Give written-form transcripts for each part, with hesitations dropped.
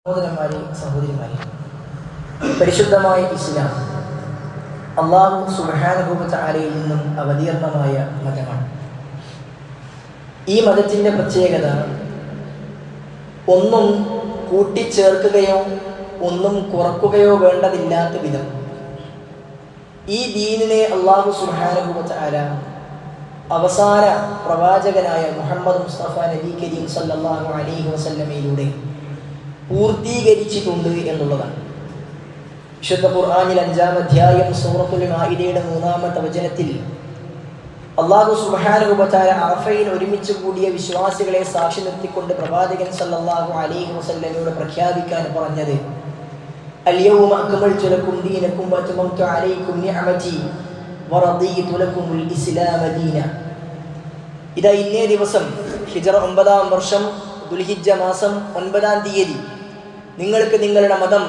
സഹോദരന്മാരെ സഹോദരിമാരെ, പരിശുദ്ധമായ ഇസ്ലാം അല്ലാഹു സുബ്ഹാനഹു വ തആലയിൽ നിന്നും അവതീർണമായ മതമാണ്. ഈ മതത്തിൻ്റെ പ്രത്യേകത ഒന്നും കൂട്ടിച്ചേർക്കുകയോ ഒന്നും കുറക്കുകയോ വേണ്ടതില്ലാത്ത വിധം ഈ ദീനിനെ അല്ലാഹു സുബ്ഹാനഹു വ തആല അവസാന പ്രവാചകനായ മുഹമ്മദ് മുസ്തഫ നബി കരീം സല്ലല്ലാഹു അലൈഹി വസല്ലമയിലൂടെ പൂർത്തീകരിച്ചിട്ടുണ്ട് എന്നുള്ളതാണ്. വിശുദ്ധ ഖുർആനിൽ 5-ാം അധ്യായം സൂറത്തുൽ മാഇദയുടെ 3-ാമത്തെ വചനത്തിൽ അല്ലാഹു സുബ്ഹാനഹു വ തആല അറഫയിൽ ഒരുമിച്ച് കൂടിയ വിശ്വാസികളെ സാക്ഷി നിർത്തിക്കൊണ്ട് പ്രവാചകൻ സല്ലല്ലാഹു അലൈഹി വസല്ലമയോട് പ്രഖ്യാപിക്കാൻ പറഞ്ഞത് അൽയൗമ അക്മൽതു ലക്കും ദീനക്കും വഅത്മംതു അലൈക്കും നിഅമതി വറദീതു ലക്കുമുൽ ഇസ്ലാമ ദീന. ഇതാ ഇന്നേ ദിവസം ഹിജ്റ 9-ാം വർഷം ദുൽഹിജ്ജ മാസം 9-ാം തീയതി നിങ്ങൾക്ക് നിങ്ങളുടെ മതം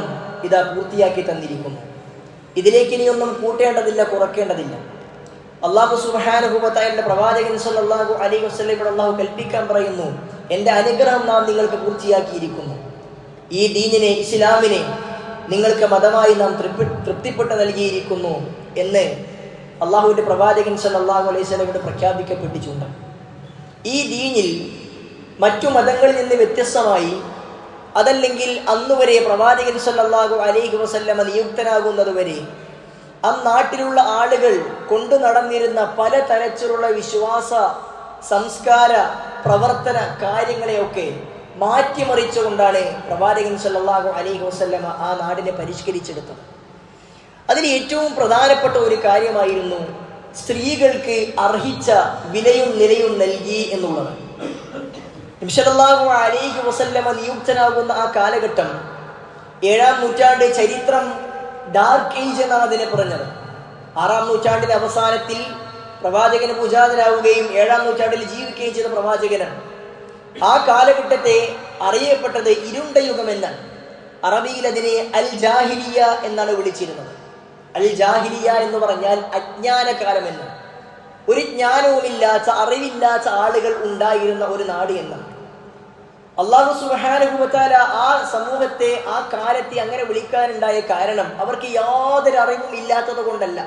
ഇതാ പൂർത്തിയാക്കി തന്നിരിക്കുന്നു. ഇതിലേക്ക് ഇനിയൊന്നും കൂട്ടേണ്ടതില്ല, കുറയ്ക്കേണ്ടതില്ല. അല്ലാഹു സുബ്ഹാനഹു വ തആലയുടെ പ്രവാചകൻ സല്ലല്ലാഹു അലൈഹി വസല്ലമയോട് അല്ലാഹു കൽപ്പിക്കാൻ പറയുന്നു, എൻ്റെ അനുഗ്രഹം നാം നിങ്ങൾക്ക് പൂർത്തിയാക്കിയിരിക്കുന്നു. ഈ ദീനിനെ, ഇസ്ലാമിനെ നിങ്ങൾക്ക് മതമായി നാം തൃപ്തിപ്പെട്ട് നൽകിയിരിക്കുന്നു എന്ന് അല്ലാഹുവിൻ്റെ പ്രവാചകൻ സല്ലല്ലാഹു അലൈഹി വസല്ലമയോട് പ്രഖ്യാപിക്കപ്പെട്ടിട്ടുണ്ട്. ഈ ദീനിൽ മറ്റു മതങ്ങളിൽ നിന്ന് വ്യത്യസ്തമായി, അതല്ലെങ്കിൽ അന്നുവരെ പ്രവാചകൻ സല്ലല്ലാഹു അലൈഹി വസല്ലമ നിയുക്തനാകുന്നതുവരെ ആ നാട്ടിലുള്ള ആളുകൾ കൊണ്ടു നടന്നിരുന്ന പല തരത്തിലുള്ള വിശ്വാസ, സംസ്കാര, പ്രവർത്തന കാര്യങ്ങളെയൊക്കെ മാറ്റിമറിച്ചുകൊണ്ടാണ് പ്രവാചകൻ സല്ലല്ലാഹു അലൈഹി വസല്ലമ ആ നാടിനെ പരിഷ്കരിച്ചെടുത്തത്. അതിൽ ഏറ്റവും പ്രധാനപ്പെട്ട ഒരു കാര്യമായിരുന്നു സ്ത്രീകൾക്ക് അർഹിച്ച വിലയും നിലയും നൽകി എന്നുള്ളത്. നബി സല്ലല്ലാഹു അലൈഹി വസല്ലമ നിയുക്തനാകുന്ന ആ കാലഘട്ടം 7-ാം നൂറ്റാണ്ട് ചരിത്രം ഡാർക്ക് ഏജ് എന്നാണ് അതിനെ പറഞ്ഞത്. 6-ാം നൂറ്റാണ്ടിന്റെ അവസാനത്തിൽ പ്രവാചകന് പൂജാതനാവുകയും 7-ാം നൂറ്റാണ്ടിൽ ജീവിക്കുകയും ചെയ്ത പ്രവാചകനാണ്. ആ കാലഘട്ടത്തെ അറിയപ്പെട്ടത് ഇരുണ്ട യുഗം എന്നാണ്. അറബിയിൽ അതിനെ അൽ ജാഹിലിയ എന്നാണ് വിളിച്ചിരുന്നത്. അൽ ജാഹിലിയ എന്ന് പറഞ്ഞാൽ അജ്ഞാനകാലം എന്നാണ്. ഒരു ജ്ഞാനവുമില്ലാത്ത, അറിവില്ലാത്ത ആളുകൾ ഉണ്ടായിരുന്ന ഒരു നാട് എന്നാണ്. അല്ലാഹു സുബ്ഹാനഹു വ തആല ആ സമൂഹത്തെ, ആ കാലത്തെ അങ്ങനെ വിളിക്കാനുണ്ടായ കാരണം അവർക്ക് യാതൊരു അറിവും ഇല്ലാത്തത് കൊണ്ടല്ല.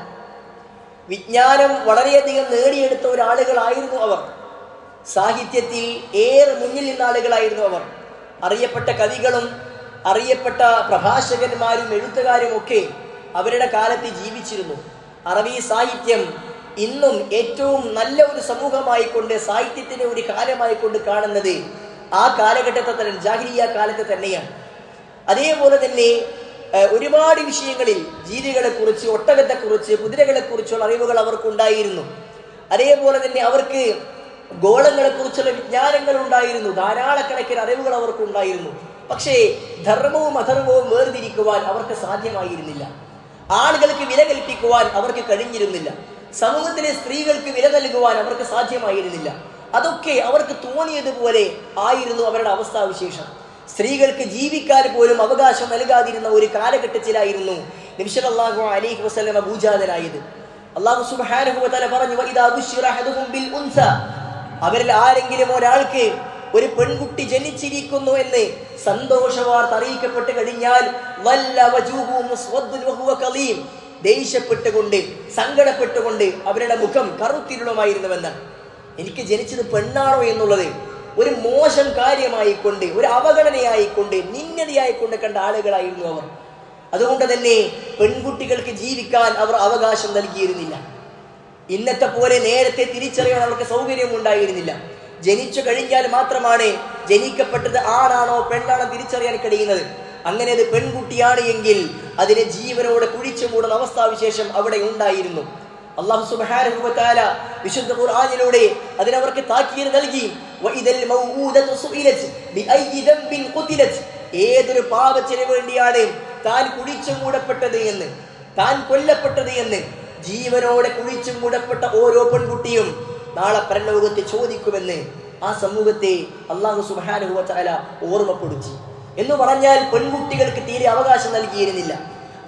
വിജ്ഞാനം വളരെയധികം നേടിയെടുത്ത ഒരാളുകളായിരുന്നു അവർ. സാഹിത്യത്തിൽ ഏറെ മുന്നിൽ നിന്ന ആളുകളായിരുന്നു അവർ. അറിയപ്പെട്ട കവികളും അറിയപ്പെട്ട പ്രഭാഷകന്മാരും എഴുത്തുകാരും ഒക്കെ അവരുടെ കാലത്ത് ജീവിച്ചിരുന്നു. അറബി സാഹിത്യം ഇന്നും ഏറ്റവും നല്ല ഒരു സമൂഹമായിക്കൊണ്ട്, സാഹിത്യത്തിന്റെ ഒരു കാലമായിക്കൊണ്ട് കാണുന്നത് ആ കാലഘട്ടത്തെ തന്നെ, ജാഹിലിയ്യ കാലത്തെ തന്നെയാണ്. അതേപോലെ തന്നെ ഒരുപാട് വിഷയങ്ങളിൽ ജീവികളെക്കുറിച്ച്, ഒട്ടകത്തെക്കുറിച്ച്, കുതിരകളെക്കുറിച്ചുള്ള അറിവുകൾ അവർക്കുണ്ടായിരുന്നു. അതേപോലെ തന്നെ അവർക്ക് ഗോളങ്ങളെക്കുറിച്ചുള്ള വിജ്ഞാനങ്ങൾ ഉണ്ടായിരുന്നു. ധാരാളക്കണക്കിന് അറിവുകൾ അവർക്കുണ്ടായിരുന്നു. പക്ഷേ ധർമ്മവും അധർമ്മവും വേർതിരിക്കുവാൻ അവർക്ക് സാധ്യമായിരുന്നില്ല. ആളുകൾക്ക് വില കൽപ്പിക്കുവാൻ അവർക്ക് കഴിഞ്ഞിരുന്നില്ല. സമൂഹത്തിലെ സ്ത്രീകൾക്ക് വില നൽകുവാൻ അവർക്ക് സാധ്യമായിരുന്നില്ല. അതൊക്കെ അവർക്ക് തോന്നിയതുപോലെ ആയിരുന്നു അവരുടെ അവസ്ഥാവിശേഷം. സ്ത്രീകൾക്ക് ജീവിക്കാൻ പോലും അവകാശം നൽകാതിരുന്ന ഒരു കാലഘട്ടത്തിലായിരുന്നു നബി സല്ലല്ലാഹു അലൈഹി വസല്ലമ ഭൂജാതനായത്. അല്ലാഹു സുബ്ഹാനഹു വ തആല പറഞ്ഞു, വഇദാ ബുശ്ശിറ അഹദുഹും ബിൽ ഉൻസ, അവരിൽ ആരെങ്കിലും ഒരാൾക്ക് ഒരു പെൺകുട്ടി ജനിച്ചിരിക്കുന്നു എന്ന് സന്തോഷവാർത്ത അറിയിക്കപ്പെട്ട് കഴിഞ്ഞാൽ വല്ല വജൂഹു മുസ്വദ്ദുൻ വഹുവ കലീം, ദേഷ്യപ്പെട്ടുകൊണ്ട്, സങ്കടപ്പെട്ടുകൊണ്ട് അവരുടെ മുഖം കറുത്തിരുളുമായിരുന്നുവെന്നാണ്. എനിക്ക് ജനിച്ചത് പെണ്ണാണോ എന്നുള്ളത് ഒരു മോശം കാര്യമായിക്കൊണ്ട്, ഒരു അവഗണനയായിക്കൊണ്ട്, നിന്ദതയായിക്കൊണ്ട് കണ്ട ആളുകളായിരുന്നു അവർ. അതുകൊണ്ട് തന്നെ പെൺകുട്ടികൾക്ക് ജീവിക്കാൻ അവർ അവകാശം നൽകിയിരുന്നില്ല. ഇന്നത്തെ പോലെ നേരത്തെ തിരിച്ചറിയാൻ അവർക്ക് സൗകര്യം ഉണ്ടായിരുന്നില്ല. ജനിച്ചു കഴിഞ്ഞാൽ മാത്രമാണ് ജനിക്കപ്പെട്ടത് ആണാണോ പെണ്ണാണോ തിരിച്ചറിയാൻ കഴിയുന്നത്. അങ്ങനെ അത് പെൺകുട്ടിയാണ് എങ്കിൽ അതിനെ ജീവനോടെ കുഴിച്ചു മൂടുന്ന അവസ്ഥാവിശേഷം അവിടെ ഉണ്ടായിരുന്നു. അല്ലാഹു സുബ്ഹാനഹു വ തആല വിശുദ്ധ ഖുർആനിലൂടെ അതിനവർക്ക് താക്കീത് നൽകി. വഇദൽ മൗഊദതു സുഇലത് ബിഅയ്യി ദംബിൻ ഖുതിലത്, ഏതൊരു പാപത്തിന് വേണ്ടിയാണ് താൻ കുഴിച്ചു മൂടപ്പെട്ടത് എന്ന്, താൻ കൊല്ലപ്പെട്ടത് എന്ന്, ജീവനോടെ കുഴിച്ചു മൂടപ്പെട്ട ഓരോ പെൺകുട്ടിയും നാളെ പരലോകത്തെ ചോദിക്കുമെന്ന് ആ സമൂഹത്തെ അല്ലാഹു സുബ്ഹാനഹു വ തആല ഓർമ്മപ്പെടുത്തി. എന്ന് പറഞ്ഞാൽ പെൺകുട്ടികൾക്ക് തീരെ അവകാശം നൽകിയിരുന്നില്ല.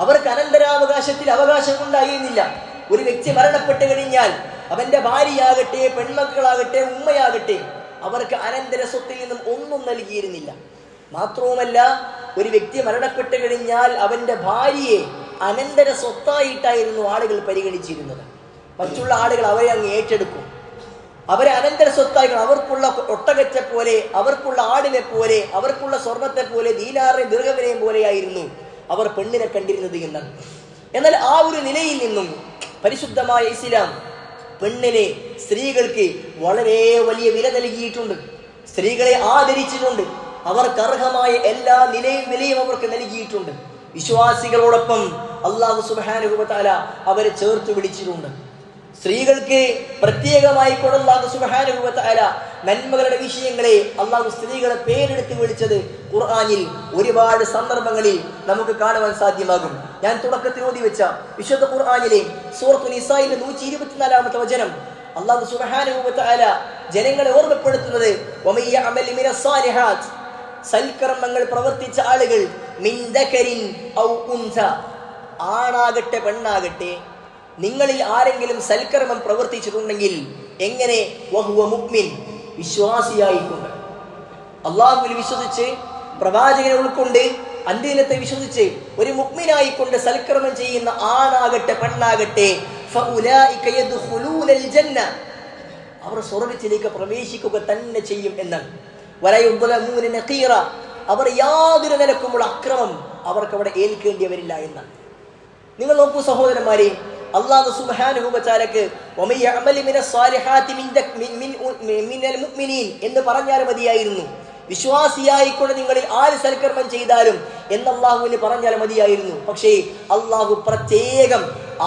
അവർക്ക് അനന്തരാവകാശത്തിൽ അവകാശം ഉണ്ടായിരുന്നില്ല. ഒരു വ്യക്തി മരണപ്പെട്ട് കഴിഞ്ഞാൽ അവന്റെ ഭാര്യയാകട്ടെ, പെൺമക്കളാകട്ടെ, ഉമ്മയാകട്ടെ, അവർക്ക് അനന്തര സ്വത്തിൽ നിന്നും ഒന്നും നൽകിയിരുന്നില്ല. മാത്രവുമല്ല, ഒരു വ്യക്തി മരണപ്പെട്ട് കഴിഞ്ഞാൽ അവന്റെ ഭാര്യയെ അനന്തര സ്വത്തായിട്ടായിരുന്നു ആളുകൾ പരിഗണിച്ചിരുന്നത്. മറ്റുള്ള ആളുകൾ അവരെ അങ്ങ് ഏറ്റെടുക്കും, അവരെ അനന്തര സ്വത്തായി, അവർക്കുള്ള ഒട്ടകത്തെ പോലെ, അവർക്കുള്ള ആടിനെ പോലെ, അവർക്കുള്ള സ്വർണത്തെ പോലെ, ദീനാറിനെയും ദീർഘവിനെയും പോലെയായിരുന്നു അവർ പെണ്ണിനെ കണ്ടിരുന്നത് എന്നാണ്. എന്നാൽ ആ ഒരു നിലയിൽ നിന്നും പരിശുദ്ധമായ ഇസ്ലാം പെണ്ണിനെ, സ്ത്രീകൾക്ക് വളരെ വലിയ വില നൽകിയിട്ടുണ്ട്. സ്ത്രീകളെ ആദരിച്ചിട്ടുണ്ട്. അവർക്ക് അർഹമായ എല്ലാ വിലയും അവർക്ക് നൽകിയിട്ടുണ്ട്. വിശ്വാസികളോടൊപ്പം അല്ലാഹു സുബ്ഹാനഹു വ തആല അവരെ ചേർത്ത് പിടിച്ചിട്ടുണ്ട്. സ്ത്രീകൾക്ക് പ്രത്യേകമായി അല്ലാഹു സുബ്ഹാനഹു വ തആല നന്മകളുടെ വിഷയങ്ങളെ അല്ലാഹു സ്ത്രീകളെ പേരെടുത്ത് വിളിച്ചത് ഖുർആനിൽ ഒരുപാട് സന്ദർഭങ്ങളിൽ നമുക്ക് കാണുവാൻ സാധ്യമാകും. ഞാൻ തുടക്കത്തിൽ ഓതി വെച്ച വിശുദ്ധ ഖുർആനിലെ സൂറത്തുൽ നിസായിലെ 124-ാമത്തെ വചനം അല്ലാഹു സുബ്ഹാനഹു വ തആല ജനങ്ങളെ ഓർമ്മപ്പെടുത്തുന്നത് വമൻ യഅമൽ മിനസ് സാലിഹാത്ത്, സൽക്കർമ്മങ്ങൾ പ്രവർത്തിച്ച ആളുകൾ, മിൻ ദകരിൻ ഔ ഉൻസ, ആണാകട്ടെ പെണ്ണാകട്ടെ, നിങ്ങളിൽ ആരെങ്കിലും സൽക്കർമ്മം പ്രവർത്തിച്ചിട്ടുണ്ടെങ്കിൽ എങ്ങനെ, വഹുവ മുഅ്മിൻ, വിശ്വാസിയായിക്കൊണ്ട്, അള്ളാഹുവിൽ വിശ്വസിച്ച്, പ്രവാചകനെ ഉൾക്കൊണ്ട്, അന്ത്യദിനത്തെ വിശ്വസിച്ച് ഒരു മുഅ്മിനായിക്കൊണ്ട് സൽക്കർമ്മം ചെയ്യുന്ന ആണാകട്ടെ പെണ്ണാകട്ടെ, ഫഉലൈക യദ്ഖുലൂനൽ ജന്ന, അവർ സ്വർഗ്ഗത്തിലേക്ക് പ്രവേശിക്കുക തന്നെ ചെയ്യും എന്നാണ്. വലയുദ്ലമൂന നഖീറ, അവർ യാതൊരു നിലക്കുമുള്ള അക്രമം അവർക്ക് അവിടെ ഏൽക്കേണ്ടിവരില്ല എന്നാണ്. നിങ്ങൾ നോക്കൂ സഹോദരന്മാരെ, അല്ലാഹു സുബ്ഹാനഹു വ തആലക്ക് വമൻ യഅമൽ മിനസ് സാലിഹാത്തി മിനൽ മുഅ്മിനീൻ എന്ന് പറഞ്ഞാൽ മതിയായിരുന്നു. വിശ്വാസിയായിക്കൊണ്ട് നിങ്ങളിൽ ആര് സൽക്കർമ്മം ചെയ്താലും എന്ന് അല്ലാഹുവിന് പറഞ്ഞാൽ മതിയായിരുന്നു. പക്ഷേ അല്ലാഹു പ്രത്യേകം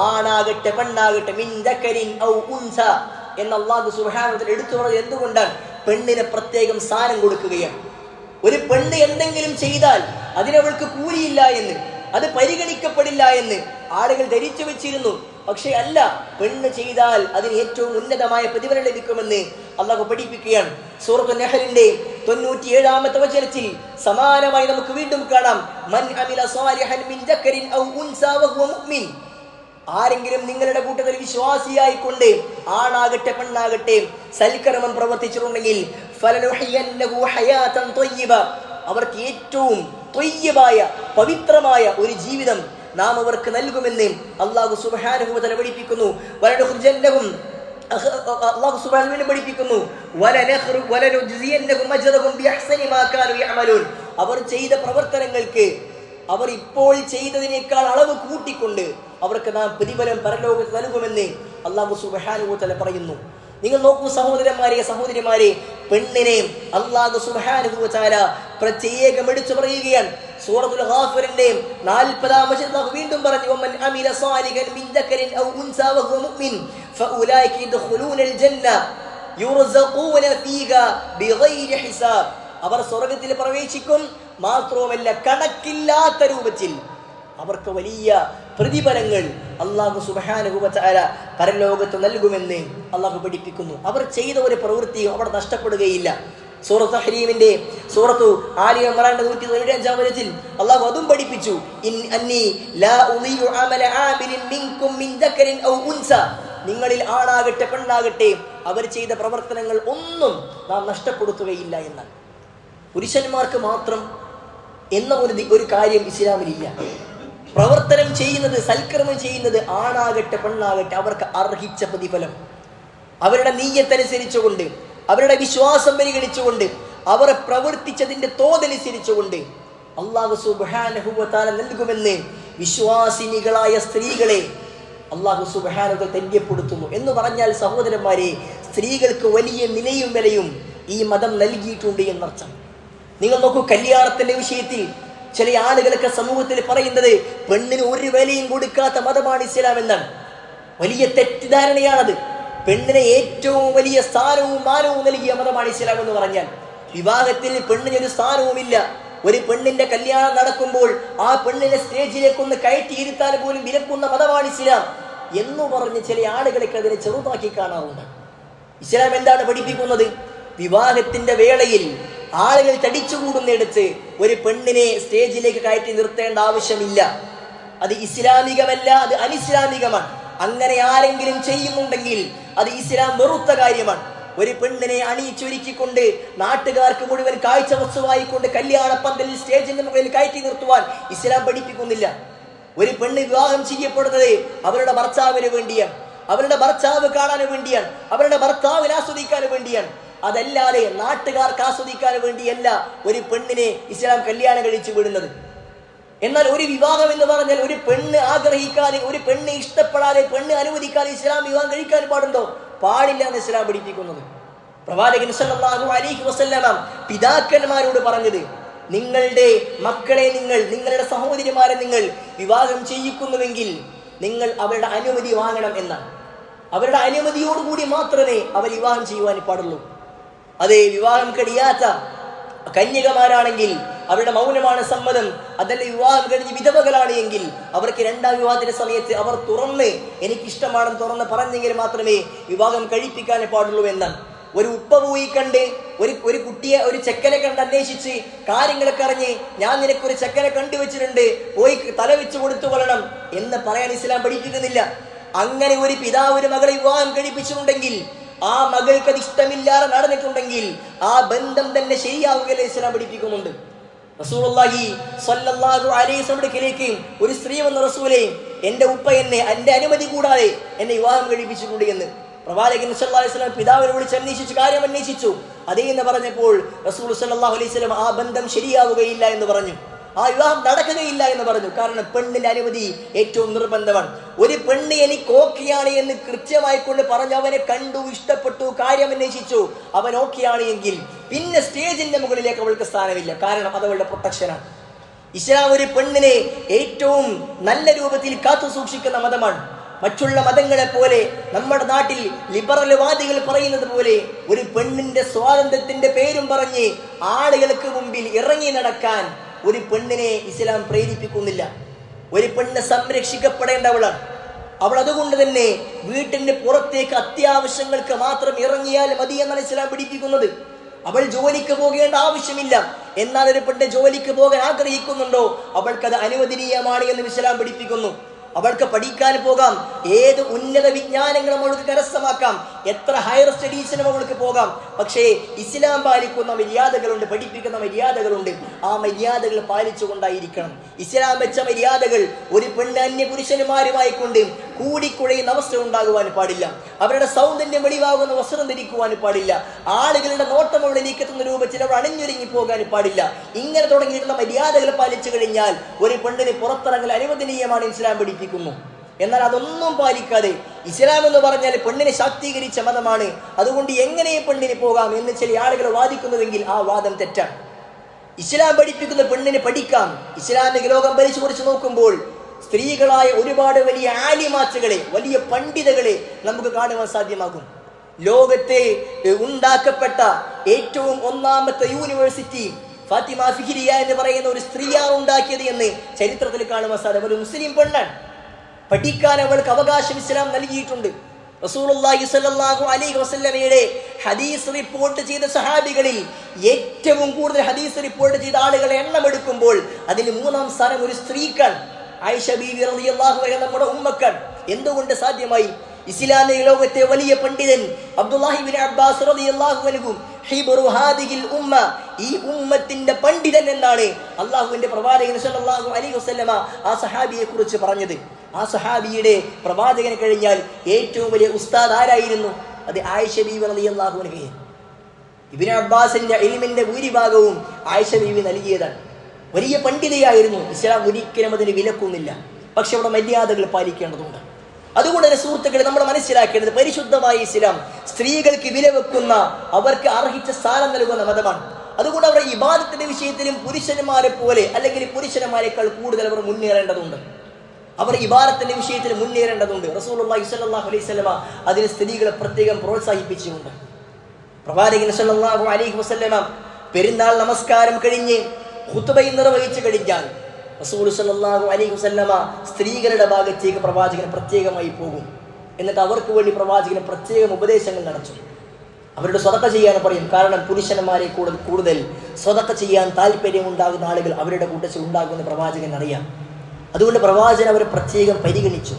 ആണാകട്ടെ പെണ്ണാകട്ടെ, മിൻ ദകരിൻ ഔ ഉൻസ എന്ന് അല്ലാഹു സുബ്ഹാനഹു വ തആല എടുത്തു പറഞ്ഞത് എന്തുകൊണ്ടാണ്? പെണ്ണിനെ പ്രത്യേകം സ്ഥാനം കൊടുക്കുകയാണ്. ഒരു പെണ്ണ് എന്തെങ്കിലും ചെയ്താൽ അതിനവൾക്ക് കൂലിയില്ല എന്ന്, അത് പരിഗണിക്കപ്പെടില്ല എന്ന് ആളുകൾ ധരിച്ചു വെച്ചിരുന്നു. പക്ഷെ അല്ല, പെണ്ണ് ചെയ്താൽ അതിന് ഏറ്റവും ഉന്നതമായ പ്രതിഫലം ലഭിക്കുമെന്ന് അല്ലാഹു പഠിപ്പിക്കുകയാണ്. സൂറത്തുൻ നഹ്ലിന്റെ 97-ാമത്തെ വചനത്തിൽ സമാനമായി നമുക്ക് വീണ്ടും കാണാം, മൻ അമില സാലിഹൻ മിൻ ദകരിൻ ഔ ഉൻസ വഹുവ മുഅ്മിൻ, ആരെങ്കിലും നിങ്ങളുടെ കൂട്ടത്തിൽ വിശ്വാസിയായിക്കൊണ്ട് ആണാകട്ടെ പെണ്ണാകട്ടെ സൽക്കർമ്മം പ്രവർത്തിച്ചിട്ടുണ്ടെങ്കിൽ ഫലനുഹയ്യന്നഹു ഹയാതൻ ത്വയ്യിബ, അവർക്ക് ഏറ്റവും ത്വയ്യിബായ പവിത്രമായ ഒരു ജീവിതം നാം അവർക്ക് നൽകുമെന്ന് അല്ലാഹു സുബ്ഹാനഹു വ തആല പഠിപ്പിക്കുന്നു. വലനുഖ്രിജന്നഹും, അല്ലാഹു സുബ്ഹാനഹു വ തആല പഠിപ്പിക്കുന്നു, വലനുജ്സിയന്നഹും അജ്റഹും ബിഅഹ്സനി മാ കാനൂ യഅമലൂൻ, അവർ ചെയ്ത പ്രവർത്തനങ്ങൾക്ക് അവർ ഇപ്പോൾ ചെയ്തതിനേക്കാൾ അളവ് കൂട്ടിക്കൊണ്ട് അവർക്ക് നാം പ്രതിഫലം പരലോകത്ത് നൽകുമെന്ന് അല്ലാഹു സുബ്ഹാനഹു വ തആല പറയുന്നു. നിങ്ങൾ നോക്കൂ സഹോദരന്മാരെ, സഹോദരിമാരെ, പെണ്ണിനെ അല്ലാഹു സുബ്ഹാനഹു വ തആല പ്രത്യേകം എടുത്തു പറയുകയാണ്. സൂറത്തുൽ ഗാഫിറിന്റെ 40-ാം വചനത്തിൽ വീണ്ടും പറഞ്ഞു, വമൻ അമില സാലിഹൻ മിൻ ദകരിൻ ഔ ഉൻസ വഹുവ മുഅ്മിൻ ഫഉലൈക യദ്ഖുലൂനൽ ജന്ന യുർസഖൂന ഫീഹാ ബിഗൈരി ഹിസാബ്, അവർ സ്വർഗ്ഗത്തിൽ പ്രവേശിക്കും, മാത്രവുമല്ല കണക്കില്ലാത്ത രൂപത്തിൽ അവർക്ക് വലിയ പ്രതിഫലങ്ങൾ അല്ലാഹു സുബ്ഹാനഹു വ തആല പരലോകത്ത് നൽകുമെന്ന് അല്ലാഹു പഠിപ്പിക്കുന്നു. അവർ ചെയ്ത ഒരു പ്രവൃത്തിയും അവിടെ നഷ്ടപ്പെടുകയില്ല. സൂറത്ത് തഹ്രീമിന്റെ സൂറത്തു ആലി ഇംറാന്റെ 195-ാം വചനത്തിൽ അല്ലാഹു അതും പഠിപ്പിച്ചു, അന്നി ലാ ഉളീഉ അമല ആമിലിൻ മിൻകും മിൻ ദകരിൻ ഔ ഉൻസ, നിങ്ങളിൽ ആണാകട്ടെ പെണ്ണാകട്ടെ അവർ ചെയ്ത പ്രവർത്തനങ്ങൾ ഒന്നും നാം നഷ്ടപ്പെടുത്തുകയില്ല എന്നാണ്. പുരുഷന്മാർക്ക് മാത്രം എന്ന ഒരു കാര്യം ഇസ്ലാമിലില്ല. പ്രവർത്തനം ചെയ്യുന്നത്, സൽക്കർമ്മം ചെയ്യുന്നത് ആണാകട്ടെ പെണ്ണാകട്ടെ അവർക്ക് അർഹിച്ച പ്രതിഫലം അവരുടെ നീയത്തനുസരിച്ചുകൊണ്ട്, അവരുടെ വിശ്വാസം പരിഗണിച്ചുകൊണ്ട്, അവർ പ്രവർത്തിച്ചതിന്റെ തോതനുസരിച്ചുകൊണ്ട് അല്ലാഹു സുബ്ഹാനഹു വ തആല നൽകുമെന്ന് വിശ്വാസിനികളായ സ്ത്രീകളെ അല്ലാഹു സുബ്ഹാനഹു വ തആല തെര്യപ്പെടുത്തുന്നു. എന്ന് പറഞ്ഞാൽ സഹോദരന്മാരെ, സ്ത്രീകൾക്ക് വലിയ നിലയും വിലയും ഈ മതം നൽകിയിട്ടുണ്ട് എന്നർത്ഥം. നിങ്ങൾ നോക്കൂ, കല്യാണത്തിന്റെ വിഷയത്തിൽ ചില ആളുകളൊക്കെ സമൂഹത്തിൽ പറയുന്നത് പെണ്ണിന് ഒരു വിലയും കൊടുക്കാത്ത മതമാണ് ഇസ്ലാം എന്നാണ്. വലിയ തെറ്റിദ്ധാരണയാണത്. പെണ്ണിനെ ഏറ്റവും വലിയ സ്ഥാനവും മാനവും നൽകിയ മതമാണ് ഇസ്ലാം എന്ന് പറഞ്ഞാൽ, വിവാഹത്തിൽ പെണ്ണിന് ഒരു സ്ഥാനവുമില്ല. ഒരു പെണ്ണിന്റെ കല്യാണം നടക്കുമ്പോൾ ആ പെണ്ണിനെ സ്റ്റേജിലേക്കൊന്ന് കയറ്റിയിരുത്താൻ പോലും വിലക്കുന്ന മതമാണ് ഇസ്ലാം എന്ന് പറഞ്ഞ് ചില ആളുകളൊക്കെ അതിനെ ചെറുതാക്കി കാണാറുണ്ട്. ഇസ്ലാം എന്താണ് പഠിപ്പിക്കുന്നത്? വിവാഹത്തിന്റെ വേളയിൽ ആളുകൾ തടിച്ചുകൂടുന്നിടത്ത് ഒരു പെണ്ണിനെ സ്റ്റേജിലേക്ക് കയറ്റി നിർത്തേണ്ട ആവശ്യമില്ല. അത് ഇസ്ലാമികമല്ല, അത് അനിസ്ലാമികമാണ്. അങ്ങനെ ആരെങ്കിലും ചെയ്യുന്നുണ്ടെങ്കിൽ അത് ഇസ്ലാം വെറുത്ത കാര്യമാണ്. ഒരു പെണ്ണിനെ അണിയിച്ചൊരുക്കിക്കൊണ്ട് നാട്ടുകാർക്ക് മുഴുവൻ കാഴ്ച വസ്തുവായിക്കൊണ്ട് കല്യാണ പന്തലിൽ സ്റ്റേജിന്റെ മുകളിൽ കയറ്റി നിർത്തുവാൻ ഇസ്ലാം പഠിപ്പിക്കുന്നില്ല. ഒരു പെണ്ണ് വിവാഹം ചെയ്യപ്പെടുന്നത് അവരുടെ ഭർത്താവിന് വേണ്ടിയാണ്, അവരുടെ ഭർത്താവ് കാണാൻ വേണ്ടിയാണ്, അവരുടെ ഭർത്താവിനെ ആസ്വദിക്കാൻ വേണ്ടിയാണ്. അതല്ലാതെ നാട്ടുകാർക്ക് ആസ്വദിക്കാൻ വേണ്ടിയല്ല ഒരു പെണ്ണിനെ ഇസ്ലാം കല്യാണം കഴിച്ചു വിടുന്നത്. എന്നാൽ ഒരു വിവാഹം എന്ന് പറഞ്ഞാൽ ഒരു പെണ്ണ് ആഗ്രഹിക്കാതെ, ഒരു പെണ്ണ് ഇഷ്ടപ്പെടാതെ, പെണ്ണ് അനുവദിക്കാതെ ഇസ്ലാം വിവാഹം കഴിക്കാൻ പാടുണ്ടോ? പാടില്ല എന്ന് ഇസ്ലാം പഠിപ്പിക്കുന്നത്. പ്രവാചകൻ സല്ലല്ലാഹു അലൈഹി വസല്ലം പിതാക്കന്മാരോട് പറഞ്ഞത്, നിങ്ങളുടെ മക്കളെ നിങ്ങളുടെ സഹോദരിമാരെ നിങ്ങൾ വിവാഹം ചെയ്യിക്കുന്നുവെങ്കിൽ നിങ്ങൾ അവരുടെ അനുമതി വാങ്ങണം എന്നാണ്. അവരുടെ അനുമതിയോടുകൂടി മാത്രമേ അവർ വിവാഹം ചെയ്യുവാൻ പാടുള്ളൂ. അതേ വിവാഹം കഴിയാത്ത കന്യകമാരാണെങ്കിൽ അവരുടെ മൗനമാണ് സമ്മതം. അതല്ല വിവാഹം കഴിഞ്ഞ് വിധവകളാണ് എങ്കിൽ അവർക്ക് രണ്ടാം വിവാഹത്തിന്റെ സമയത്ത് അവർ തുറന്ന് എനിക്കിഷ്ടമാണെന്ന് തുറന്ന് പറഞ്ഞെങ്കിൽ മാത്രമേ വിവാഹം കഴിപ്പിക്കാൻ പാടുള്ളൂ എന്നാണ്. ഒരു ഉപ്പ പോയി കണ്ട് ഒരു കുട്ടിയെ, ഒരു ചെക്കനെ കണ്ട് അന്വേഷിച്ച് കാര്യങ്ങളൊക്കെ അറിഞ്ഞ് ഞാൻ നിനക്കൊരു ചെക്കനെ കണ്ടുവച്ചിട്ടുണ്ട്, പോയി തല വെച്ച് കൊടുത്തു കൊള്ളണം എന്ന് പറയാൻ ഇസ്ലാം പഠിപ്പിക്കുന്നില്ല. അങ്ങനെ ഒരു പിതാവ് ഒരു മകളെ വിവാഹം കഴിപ്പിച്ചിട്ടുണ്ടെങ്കിൽ, ആ മകൾക്ക് അത് ഇഷ്ടമില്ലാതെ നടന്നിട്ടുണ്ടെങ്കിൽ ആ ബന്ധം തന്നെ ശരിയാവുകയല്ലേ ഇസ്ലാം പഠിപ്പിക്കുന്നുണ്ട്. റസൂലുള്ളാഹി സ്വല്ലല്ലാഹു അലൈഹി വസല്ലമയിലേക്ക് ഒരു സ്ത്രീ വന്ന, റസൂലേ, എന്റെ ഉപ്പ എന്റെ അനുമതി കൂടാതെ എന്നെ വിവാഹം കഴിപ്പിച്ചിട്ടുണ്ട് എന്ന് പ്രവാചകൻ സല്ലല്ലാഹു അലൈഹി വസല്ലം പിതാവിനെ വിളിച്ച് അന്വേഷിച്ചു, കാര്യം അന്വേഷിച്ചു. അതേ എന്ന് പറഞ്ഞപ്പോൾ റസൂൽ സല്ലല്ലാഹു അലൈഹി വസല്ലം ആ ബന്ധം ശരിയാവുകയില്ല എന്ന് പറഞ്ഞു, ആ വിവാഹം നടക്കുകയില്ല എന്ന് പറഞ്ഞു. കാരണം പെണ്ണിന്റെ അനുമതി ഏറ്റവും നിർബന്ധമാണ്. ഒരു പെണ്ണ് എനിക്ക് ഓക്കെയാണ് എന്ന് കൃത്യമായി കൊണ്ട് പറഞ്ഞു, അവനെ കണ്ടു, ഇഷ്ടപ്പെട്ടു, കാര്യം അന്വേഷിച്ചു, അവൻ ഓക്കെയാണ് എങ്കിൽ പിന്നെ സ്റ്റേജിന്റെ മുകളിലേക്ക് അവൾക്ക് സ്ഥാനമില്ല. കാരണം അത് അവളുടെ പ്രൊട്ടക്ഷനാണ്. ഇസ്ലാം ഒരു പെണ്ണിനെ ഏറ്റവും നല്ല രൂപത്തിൽ കാത്തു സൂക്ഷിക്കുന്ന മതമാണ്. മറ്റുള്ള മതങ്ങളെ പോലെ നമ്മുടെ നാട്ടിൽ ലിബറൽ വാദികൾ പറയുന്നത് പോലെ ഒരു പെണ്ണിന്റെ സ്വാതന്ത്ര്യത്തിന്റെ പേരും പറഞ്ഞ് ആളുകൾക്ക് മുമ്പിൽ ഇറങ്ങി നടക്കാൻ ഒരു പെണ്ണിനെ ഇസ്ലാം പ്രേരിപ്പിക്കുന്നില്ല. ഒരു പെണ്ണ് സംരക്ഷിക്കപ്പെടേണ്ടവളാണ്. അവൾ അതുകൊണ്ട് തന്നെ വീട്ടിന്റെ പുറത്തേക്ക് അത്യാവശ്യങ്ങൾക്ക് മാത്രം ഇറങ്ങിയാൽ മതി എന്നാണ് ഇസ്ലാം പഠിപ്പിക്കുന്നത്. അവൾ ജോലിക്ക് പോകേണ്ട ആവശ്യമില്ല. എന്നാൽ ഒരു പെണ്ണ് ജോലിക്ക് പോകാൻ ആഗ്രഹിക്കുന്നുണ്ടോ, അവൾക്കത് അനുവദനീയമാണ് എന്ന് ഇസ്ലാം പഠിപ്പിക്കുന്നു. അവൾക്ക് പഠിക്കാൻ പോകാം, ഏത് ഉന്നത വിജ്ഞാനങ്ങളും അവൾക്ക് കരസ്ഥമാക്കാം, എത്ര ഹയർ സ്റ്റഡീസിനും അവൾക്ക് പോകാം. പക്ഷേ ഇസ്ലാം പാലിക്കുന്ന മര്യാദകളുണ്ട്, പഠിപ്പിക്കുന്ന മര്യാദകളുണ്ട്. ആ മര്യാദകൾ പാലിച്ചുകൊണ്ടായിരിക്കണം. ഇസ്ലാം വെച്ച മര്യാദകൾ ഒരു പെണ്ണ് അന്യ പുരുഷന്മാരുമായി കൊണ്ട് കൂടിക്കുഴയുന്ന അവസ്ഥ ഉണ്ടാകുവാൻ പാടില്ല. അവരുടെ സൗന്ദര്യം വെളിവാകുന്ന വസ്ത്രം ധരിക്കുവാൻ പാടില്ല. ആളുകളുടെ നോട്ടം അവളിലേക്ക് എത്തുന്ന രൂപത്തിൽ അവർ അണിഞ്ഞൊരുങ്ങി പോകാൻ പാടില്ല. ഇങ്ങനെ തുടങ്ങിയിട്ടുള്ള മര്യാദകൾ പാലിച്ചു കഴിഞ്ഞാൽ ഒരു പെണ്ണിന് പുറത്തിറങ്ങൽ അനുവദനീയമാണ് ഇസ്ലാം പഠിപ്പിക്കുന്നു. എന്നാൽ അതൊന്നും പാലിക്കാതെ ഇസ്ലാം എന്ന് പറഞ്ഞാൽ പെണ്ണിനെ ശാക്തീകരിച്ച മതമാണ്, അതുകൊണ്ട് എങ്ങനെയും പെണ്ണിന് പോകാം എന്ന് ചില ആളുകൾ വാദിക്കുന്നുവെങ്കിൽ ആ വാദം തെറ്റാണ്. ഇസ്ലാം പഠിപ്പിക്കുന്ന പെണ്ണിന് പഠിക്കാം. ഇസ്ലാമിക ലോകം പരിശോധിച്ച് നോക്കുമ്പോൾ സ്ത്രീകളായ ഒരുപാട് വലിയ ആലിമാറ്റുകളെ, വലിയ പണ്ഡിതകളെ നമുക്ക് കാണുവാൻ സാധ്യമാകും. ലോകത്തെ ഉണ്ടാക്കപ്പെട്ട ഏറ്റവും ഒന്നാമത്തെ യൂണിവേഴ്സിറ്റി ഫാത്തിമ ഫിഹിരിയ എന്ന് പറയുന്ന ഒരു സ്ത്രീയാണ് ഉണ്ടാക്കിയത് എന്ന് ചരിത്രത്തിൽ കാണുവാൻ സാധ്യത. ഒരു മുസ്ലിം പെണ്ണാണ്. പഠിക്കാൻ അവൾക്ക് അവകാശം ഇസ്ലാം നൽകിയിട്ടുണ്ട്. റസൂലുള്ളാഹി സ്വല്ലല്ലാഹു അലൈഹി വസല്ലമയുടെ ഹദീസ് റിപ്പോർട്ട് ചെയ്ത സഹാബികളിൽ ഏറ്റവും കൂടുതൽ ഹദീസ് റിപ്പോർട്ട് ചെയ്ത ആളുകളെ എണ്ണം എടുക്കുമ്പോൾ അതിൽ 3-ാം സ്ഥാനം ഒരു സ്ത്രീക്കാണ്. ആയിഷ ബീവി റളിയല്ലാഹു അൻഹ നമ്മുടെ ഉമ്മക്കാണ്. എന്തുകൊണ്ട് സാധ്യമായി? ഇസ്ലാമിക ലോകത്തെ വലിയ പണ്ഡിതൻ അബ്ദുല്ലാഹി ഇബ്നു അബ്ബാസ് റളിയല്ലാഹു അൻഹു ഹിബ്റു ഹാദിഹിൽ ഉമ്മ, ഈ ഉമ്മത്തിന്റെ പണ്ഡിതൻ എന്നാണ് അല്ലാഹുവിന്റെ പ്രവാചകൻ സല്ലല്ലാഹു അലൈഹി വസല്ലമ ആ സഹാബിയെ കുറിച്ച് പറഞ്ഞത്. ആ സഹാബിയുടെ പ്രവാചകനെ കഴിഞ്ഞാൽ ഏറ്റവും വലിയ ഉസ്താദ് ആരായിരുന്നു? അത് ആയിഷ ബീവി റളിയല്ലാഹു അൻഹ. ഇബ്നു അബ്ബാസിന്റെ ഇൽമിന്റെ ഭൂരിഭാഗവും ആയിഷ ബീവി നൽകിയതാണ്. വലിയ പണ്ഡിതയായിരുന്നു. ഇസ്ലാം ഒരിക്കലും അതിന് വിലക്കുന്നില്ല. പക്ഷെ അവിടെ മര്യാദകൾ പാലിക്കേണ്ടതുണ്ട്. അതുകൊണ്ട് തന്നെ സുഹൃത്തുക്കളെ, നമ്മൾ മനസ്സിലാക്കേണ്ടത് പരിശുദ്ധമായ ഇസ്ലാം സ്ത്രീകൾക്ക് വില വെക്കുന്ന, അവർക്ക് അർഹിച്ച സ്ഥാനം നൽകുന്ന മതമാണ്. അതുകൊണ്ട് അവരുടെ ഇബാദത്തിന്റെ വിഷയത്തിലും പുരുഷന്മാരെ പോലെ അല്ലെങ്കിൽ പുരുഷന്മാരെക്കാൾ കൂടുതൽ അവർ മുന്നേറേണ്ടതുണ്ട്. അവർ ഇബാദത്തിന്റെ വിഷയത്തിൽ മുന്നേറേണ്ടതുണ്ട്. റസൂലുള്ളാഹി സ്വല്ലല്ലാഹു അലൈഹി വസല്ലമ അതിന് സ്ത്രീകളെ പ്രത്യേകം പ്രോത്സാഹിപ്പിച്ചിട്ടുണ്ട്. പ്രവാചകൻ സ്വല്ലല്ലാഹു അലൈഹി വസല്ലമ പെരുന്നാൾ നമസ്കാരം കഴിഞ്ഞ് ഖുത്ബയിൽ നിർവഹിച്ചു കഴിഞ്ഞാൽ റസൂൽ സല്ലല്ലാഹു അലൈഹി വസല്ലമ സ്ത്രീകളുടെ ഭാഗത്തേക്ക് പ്രവാചകൻ പ്രത്യേകമായി പോകും. എന്നിട്ട് അവർക്ക് വേണ്ടി പ്രവാചകൻ പ്രത്യേകം ഉപദേശങ്ങൾ നടത്തും. അവരുടെ സ്വതക്ക ചെയ്യാൻ പറയും. കാരണം പുരുഷന്മാരെ കൂടുതൽ സ്വതക്ക ചെയ്യാൻ താല്പര്യം ഉണ്ടാകുന്ന ആളുകൾ അവരുടെ കൂട്ടത്തിൽ ഉണ്ടാകുമെന്ന് പ്രവാചകൻ അറിയാം. അതുകൊണ്ട് പ്രവാചകൻ അവരെ പ്രത്യേകം പരിഗണിച്ചു.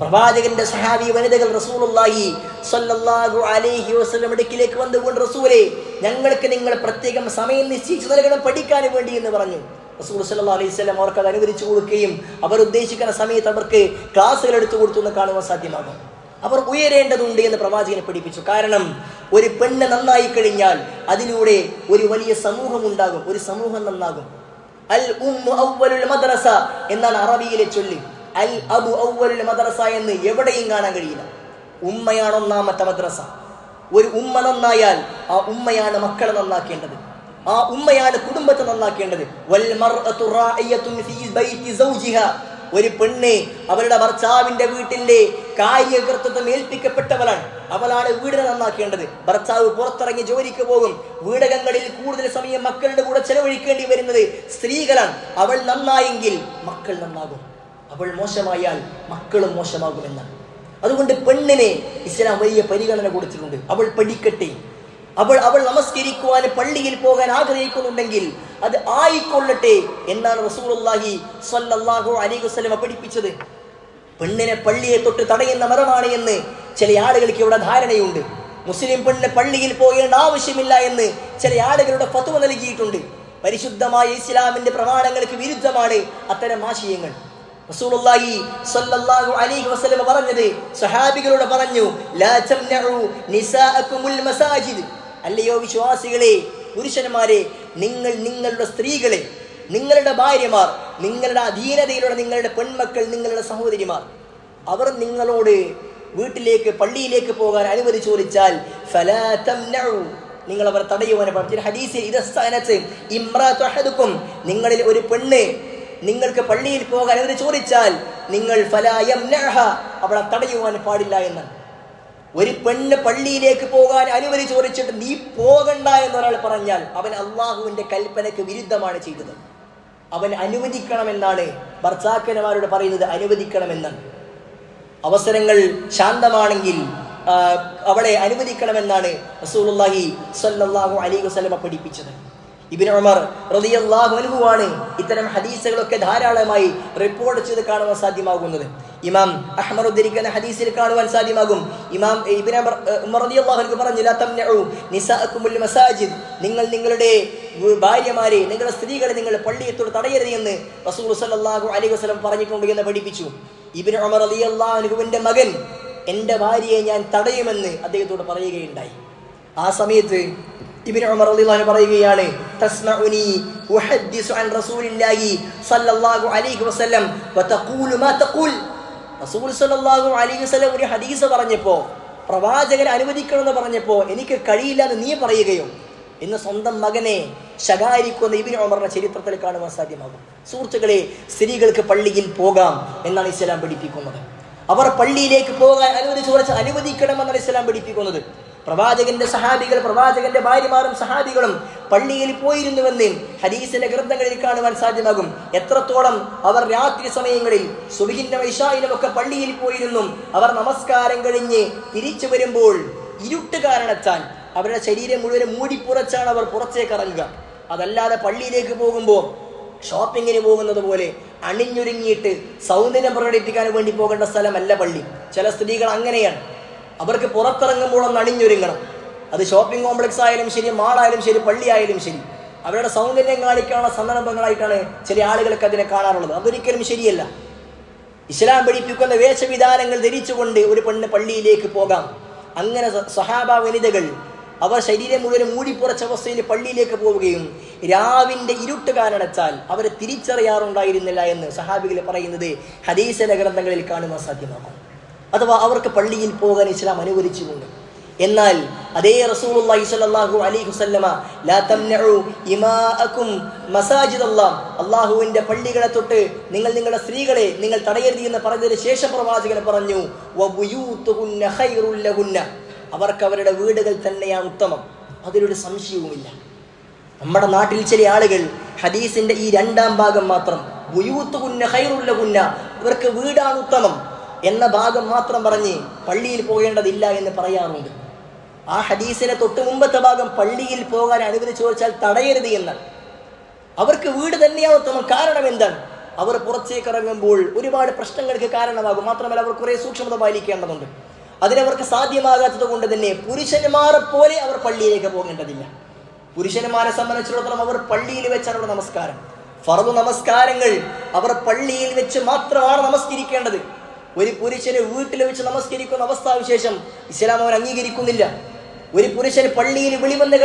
പ്രവാചകന്റെ സഹാബി വനിതകൾ റസൂലുള്ളാഹി സ്വല്ലല്ലാഹു അലൈഹി വസല്ലം അടുക്കിലേക്ക് വന്നുകൊണ്ട് റസൂലേ, ഞങ്ങൾക്ക് നിങ്ങൾ പ്രത്യേകം സമയം നിശ്ചയിച്ചു നൽകണം പഠിക്കാൻ വേണ്ടി എന്ന് പറഞ്ഞു. റസൂൽ സല്ലല്ലാഹു അലൈഹി വസല്ലം അവർക്ക് അത് അനുവദിച്ചു കൊടുക്കുകയും അവർ ഉദ്ദേശിക്കുന്ന സമയത്ത് അവർക്ക് ക്ലാസ്സുകൾ എടുത്തു കൊടുത്തു എന്ന് കാണുവാൻ സാധ്യമാകും. അവർ ഉയരേണ്ടതുണ്ട് എന്ന് പ്രവാചകനെ പഠിപ്പിച്ചു. കാരണം ഒരു പെണ്ണ് നന്നായി കഴിഞ്ഞാൽ അതിലൂടെ ഒരു വലിയ സമൂഹം ഉണ്ടാകും, ഒരു സമൂഹം നന്നാകും. അൽ ഉമ്മു അവ്വലുൽ മദ്രസ എന്നാണ് അറബിയിലെ ചൊല്ല്. അൽ അബു അവ്വലുൽ മദ്രസ എന്ന് എവിടെയും കാണാൻ കഴിയില്ല. ഉമ്മയാണ് ഒന്നാമത്തെ മദ്രസ. ഒരു ഉമ്മ നന്നായാൽ ആ ഉമ്മയാണ് മക്കളെ നന്നാക്കേണ്ടത്, ആ ഉമ്മയാണ് കുടുംബത്തെ നന്നാക്കേണ്ടത്. വൽ മർഅതു റാഇയത്തുൻ ഫീ ബൈതി സൗജിഹാ, ഒരു പെണ്ണ് അവരുടെ ഭർത്താവിന്റെ വീട്ടിലെ കാര്യകർത്തൃത്വം ഏൽപ്പിക്കപ്പെട്ടവളാണ്. അവളാണ് വീടിനെ നന്നാക്കേണ്ടത്. ഭർത്താവ് പുറത്തിറങ്ങി ജോലിക്ക് പോകും. വീടകങ്ങളിൽ കൂടുതൽ സമയം മക്കളുടെ കൂടെ ചെലവഴിക്കേണ്ടി വരുന്നത് സ്ത്രീകളാണ്. അവൾ നന്നായെങ്കിൽ മക്കൾ നന്നാകും, അവൾ മോശമായാൽ മക്കളും മോശമാകുമെന്നാണ്. അതുകൊണ്ട് പെണ്ണിനെ ഇസ്ലാം വലിയ പരിഗണന കൊടുത്തിട്ടുണ്ട്. അവൾ പഠിക്കട്ടെ, അവൾ നമസ്കരിക്കുവാൻ പള്ളിയിൽ പോകാൻ ആഗ്രഹിക്കുന്നുണ്ടെങ്കിൽ അത് ആയിക്കൊള്ളട്ടെ എന്നാണ് റസൂലുള്ളാഹി സ്വല്ലല്ലാഹു അലൈഹി വസല്ലം പഠിപ്പിച്ചത്. പെണ്ണിനെ പള്ളിയെ തൊട്ട് തടയുന്ന മരമാണ് എന്ന് ചില ആളുകൾക്ക് ഇവിടെ ധാരണയുണ്ട്. മുസ്ലിം പെണ്ണ് പള്ളിയിൽ പോകേണ്ട ആവശ്യമില്ല എന്ന് ചില ആളുകളുടെ ഫത്വ നൽകിയിട്ടുണ്ട്. പരിശുദ്ധമായ ഇസ്ലാമിന്റെ പ്രമാണങ്ങൾക്ക് വിരുദ്ധമാണ് അത്തരം ആശയങ്ങൾ. റസൂലുള്ളാഹി സ്വല്ലല്ലാഹു അലൈഹി വസല്ലം പറഞ്ഞത് സ്വഹാബികളോട് പറഞ്ഞു, ലാ തംനഉ നിസാഅകുമുൽ മസാജിദ്, അല്ലയോ വിശ്വാസികളെ, പുരുഷന്മാരെ, നിങ്ങൾ നിങ്ങളുടെ സ്ത്രീകളെ, നിങ്ങളുടെ ഭാര്യമാർ, നിങ്ങളുടെ അധീനതയിലുള്ള നിങ്ങളുടെ പെൺമക്കൾ, നിങ്ങളുടെ സഹോദരിമാർ, അവർ നിങ്ങളോട് വീട്ടിലേക്ക് പള്ളിയിലേക്ക് പോകാൻ അനുമതി ചോദിച്ചാൽ ഫലാ തംനഉ, നിങ്ങൾ അവർ തടയുവാൻ പറഞ്ഞു. ഹദീസിൽ ഇദസ്തഅനത് ഇംറാതു അഹദുക്കും, നിങ്ങളിൽ ഒരു പെണ്ണ് നിങ്ങൾക്ക് പള്ളിയിൽ പോകാൻ അനുമതി ചോദിച്ചാൽ നിങ്ങൾ ഫലാ യംനഅഹ, അവളെ തടയുവാൻ പാടില്ല എന്നാണ്. ഒരു പെണ്ണ് പള്ളിയിലേക്ക് പോകാൻ അനുമതി ചോദിച്ചിട്ട് നീ പോകണ്ട എന്നൊരാൾ പറഞ്ഞാൽ അവൻ അള്ളാഹുവിന്റെ കൽപ്പനയ്ക്ക് വിരുദ്ധമാണ് ചെയ്തത്. അവൻ അനുവദിക്കണമെന്നാണ് ഭർത്താക്കന്മാരോട് പറയുന്നത്, അനുവദിക്കണമെന്നാണ്. അവസരങ്ങൾ ശാന്തമാണെങ്കിൽ അവളെ അനുവദിക്കണമെന്നാണ് റസൂലുള്ളാഹി സ്വല്ലല്ലാഹു അലൈഹി വസല്ലം പഠിപ്പിച്ചത്. ഇബ്നു ഉമർ റളിയല്ലാഹു അൻഹുവാണ് ഇത്തരം ഹദീസുകളൊക്കെ ധാരാളമായി റിപ്പോർട്ട് ചെയ്ത് കാണുവാൻ സാധ്യമാകുന്നത്. ഇമാം അഹ്മദ് ഉദ്ധരിക്കുന്ന ഹദീസിൽ കാണുവാൻ സാധ്യമാകും. ഇമാം ഇബ്നു ഉമർ റളിയല്ലാഹു അൻഹു പറഞ്ഞു, ലാ തംനഉ നിസാഅകുമുൽ മസാജിദ്, നിങ്ങൾ നിങ്ങളുടെ ഭാര്യമാരെ, നിങ്ങളുടെ സ്ത്രീകളെ നിങ്ങൾ പള്ളിയത്തോട് തടയരുത് എന്ന് റസൂൽ സ്വല്ലല്ലാഹു അലൈഹി വസല്ലം പറഞ്ഞിട്ടുണ്ട് എന്ന് പഠിപ്പിച്ചു. ഇബ്നു ഉമർ റളിയല്ലാഹു അൻഹുവിന്റെ മകൻ എൻ്റെ ഭാര്യയെ ഞാൻ തടയുമെന്ന് അദ്ദേഹത്തോട് പറയുകയുണ്ടായി. ആ സമയത്ത് ഇബ്നു ഉമർ റളിയല്ലാഹു അൻഹു പറയുകയാണ്, തസ്മഉനി ഉഹദ്ദിസു അൻ റസൂലില്ലാഹി സ്വല്ലല്ലാഹു അലൈഹി വസല്ലം വതഖൂലു മാ തഖൂൽ. റസൂൽ സ്വല്ലല്ലാഹു അലൈഹി വസല്ലം ഒരു ഹദീസ് പറഞ്ഞപ്പോൾ, പ്രവാചകൻ അനുവദിക്കണമെന്ന് പറഞ്ഞപ്പോൾ എനിക്ക് കഴിയില്ല എന്ന് നീ പറയുകയോ എന്ന് സ്വന്തം മകനെ ശകാരിക്കുന്ന ഇബ്നു ഉമറിന്റെ ചരിത്രത്തിൽ കാണുവാൻ സാധ്യമാകും. സുഹൃത്തുക്കളെ, സ്ത്രീകൾക്ക് പള്ളിയിൽ പോകാം എന്നാണ് ഇസ്ലാം പഠിപ്പിക്കുന്നത്. അവർ പള്ളിയിലേക്ക് പോകാൻ അനുമതി ചോദിച്ച് അനുവദിക്കണമെന്നാണ് ഇസ്ലാം പഠിപ്പിക്കുന്നത്. പ്രവാചകന്റെ സഹാബികൾ, പ്രവാചകന്റെ ഭാര്യമാരും സഹാബികളും പള്ളിയിൽ പോയിരുന്നുവെന്ന് ഹദീസിന്റെ ഗ്രന്ഥങ്ങളിൽ കാണുവാൻ സാധ്യമാകും. എത്രത്തോളം അവർ രാത്രി സമയങ്ങളിൽ സുബ്ഹിന്റെ ഇശാഇനും ഒക്കെ പള്ളിയിൽ പോയിരുന്നു. അവർ നമസ്കാരം കഴിഞ്ഞ് തിരിച്ചു വരുമ്പോൾ ഇരുട്ട് കാരണത്താൽ അവരുടെ ശരീരം മുഴുവൻ മൂടിപ്പുറച്ചാണ് അവർ പുറത്തേക്ക് ഇറങ്ങുക. അതല്ലാതെ പള്ളിയിലേക്ക് പോകുമ്പോൾ ഷോപ്പിങ്ങിന് പോകുന്നത് പോലെ അണിഞ്ഞൊരുങ്ങിയിട്ട് സൗന്ദര്യം പ്രകടിപ്പിക്കാൻ വേണ്ടി പോകേണ്ട സ്ഥലമല്ല പള്ളി. ചില സ്ത്രീകൾ അങ്ങനെയാണ്. അവർക്ക് പുറത്തിറങ്ങുമ്പോൾ ഒന്ന് അണിഞ്ഞൊരുങ്ങണം. അത് ഷോപ്പിംഗ് കോംപ്ലക്സ് ആയാലും ശരി, മാളായാലും ശരി, പള്ളി ആയാലും ശരി. അവരുടെ സൗന്ദര്യം കാണിക്കാനുള്ള സന്ദർഭങ്ങളായിട്ടാണ് ചില ആളുകൾക്ക് അതിനെ കാണാറുള്ളത്. അതൊരിക്കലും ശരിയല്ല. ഇസ്ലാം പഠിപ്പിക്കുന്ന വേഷവിധാനങ്ങൾ ധരിച്ചുകൊണ്ട് ഒരു പെണ്ണ് പള്ളിയിലേക്ക് പോകാം. അങ്ങനെ സഹാബ വനിതകൾ അവർ ശരീരം മുഴുവൻ മൂടിപ്പുറച്ച അവസ്ഥയിൽ പള്ളിയിലേക്ക് പോവുകയും രാവിന്റെ ഇരുട്ട് കാരണത്താൽ അവരെ തിരിച്ചറിയാറുണ്ടായിരുന്നില്ല എന്ന് സഹാബികൾ പറയുന്നത് ഹദീസിന്റെ ഗ്രന്ഥങ്ങളിൽ കാണുവാൻ സാധ്യമാകും. അഥവാ അവർക്ക് പള്ളിയിൽ പോകാൻ ഇസ്ലാം അനുവദിച്ചുകൊണ്ട്. എന്നാൽ അതേ റസൂലുള്ളാഹി സ്വല്ലല്ലാഹു അലൈഹി വസല്ലമ ലാ തംനഉ ഇമാഅകും മസാജിദല്ലാഹ്, അല്ലാഹുവിന്റെ പള്ളികളെ തൊട്ട് നിങ്ങൾ നിങ്ങളുടെ സ്ത്രീകളെ നിങ്ങൾ തടയരുത് എന്ന് പറഞ്ഞതിന് ശേഷം പ്രവാചകൻ പറഞ്ഞു, വബുയൂതുഹുന്ന ഖൈറുൽ ലഹുന്ന, അവർക്ക് അവരുടെ വീടുകൾ തന്നെയാണ് ഉത്തമം. അതിലൊരു സംശയവുമില്ല. നമ്മുടെ നാട്ടിൽ ചില ആളുകൾ ഹദീസിന്റെ ഈ രണ്ടാം ഭാഗം മാത്രം, ബുയൂതുഹുന്ന ഖൈറുൽ ലഹുന്ന, അവർക്ക് വീടാണ് ഉത്തമം എന്ന ഭാഗം മാത്രം പറഞ്ഞ് പള്ളിയിൽ പോകേണ്ടതില്ല എന്ന് പറയാറുണ്ട്. ആ ഹദീസിനെ തൊട്ട് മുമ്പത്തെ ഭാഗം പള്ളിയിൽ പോകാൻ അനുമതി ചോദിച്ചാൽ തടയരുത് എന്നാണ്. അവർക്ക് വീട് തന്നെയാണ് ഉത്തമം. കാരണം എന്താണ്? അവർ പുറത്തേക്ക് ഇറങ്ങുമ്പോൾ ഒരുപാട് പ്രശ്നങ്ങൾക്ക് കാരണമാകും. മാത്രമല്ല അവർ കുറെ സൂക്ഷ്മത പാലിക്കേണ്ടതുണ്ട്. അതിനവർക്ക് സാധ്യമാകാത്തത് കൊണ്ട് തന്നെ പുരുഷന്മാരെ പോലെ അവർ പള്ളിയിലേക്ക് പോകേണ്ടതില്ല. പുരുഷന്മാരെ സംബന്ധിച്ചിടത്തോളം അവർ പള്ളിയിൽ വെച്ചാണ് അവരുടെ നമസ്കാരം. ഫർദ് നമസ്കാരങ്ങൾ അവർ പള്ളിയിൽ വെച്ച് മാത്രമാണ് നമസ്കരിക്കേണ്ടത്. ഒരു പുരുഷന് വീട്ടിൽ വെച്ച് നമസ്കരിക്കുന്ന അവസ്ഥാവിശേഷം ഇസ്ലാം അവൻ അംഗീകരിക്കുന്നില്ല. ഒരു പുരുഷൻ പള്ളിയിൽ വിളിവന്ന്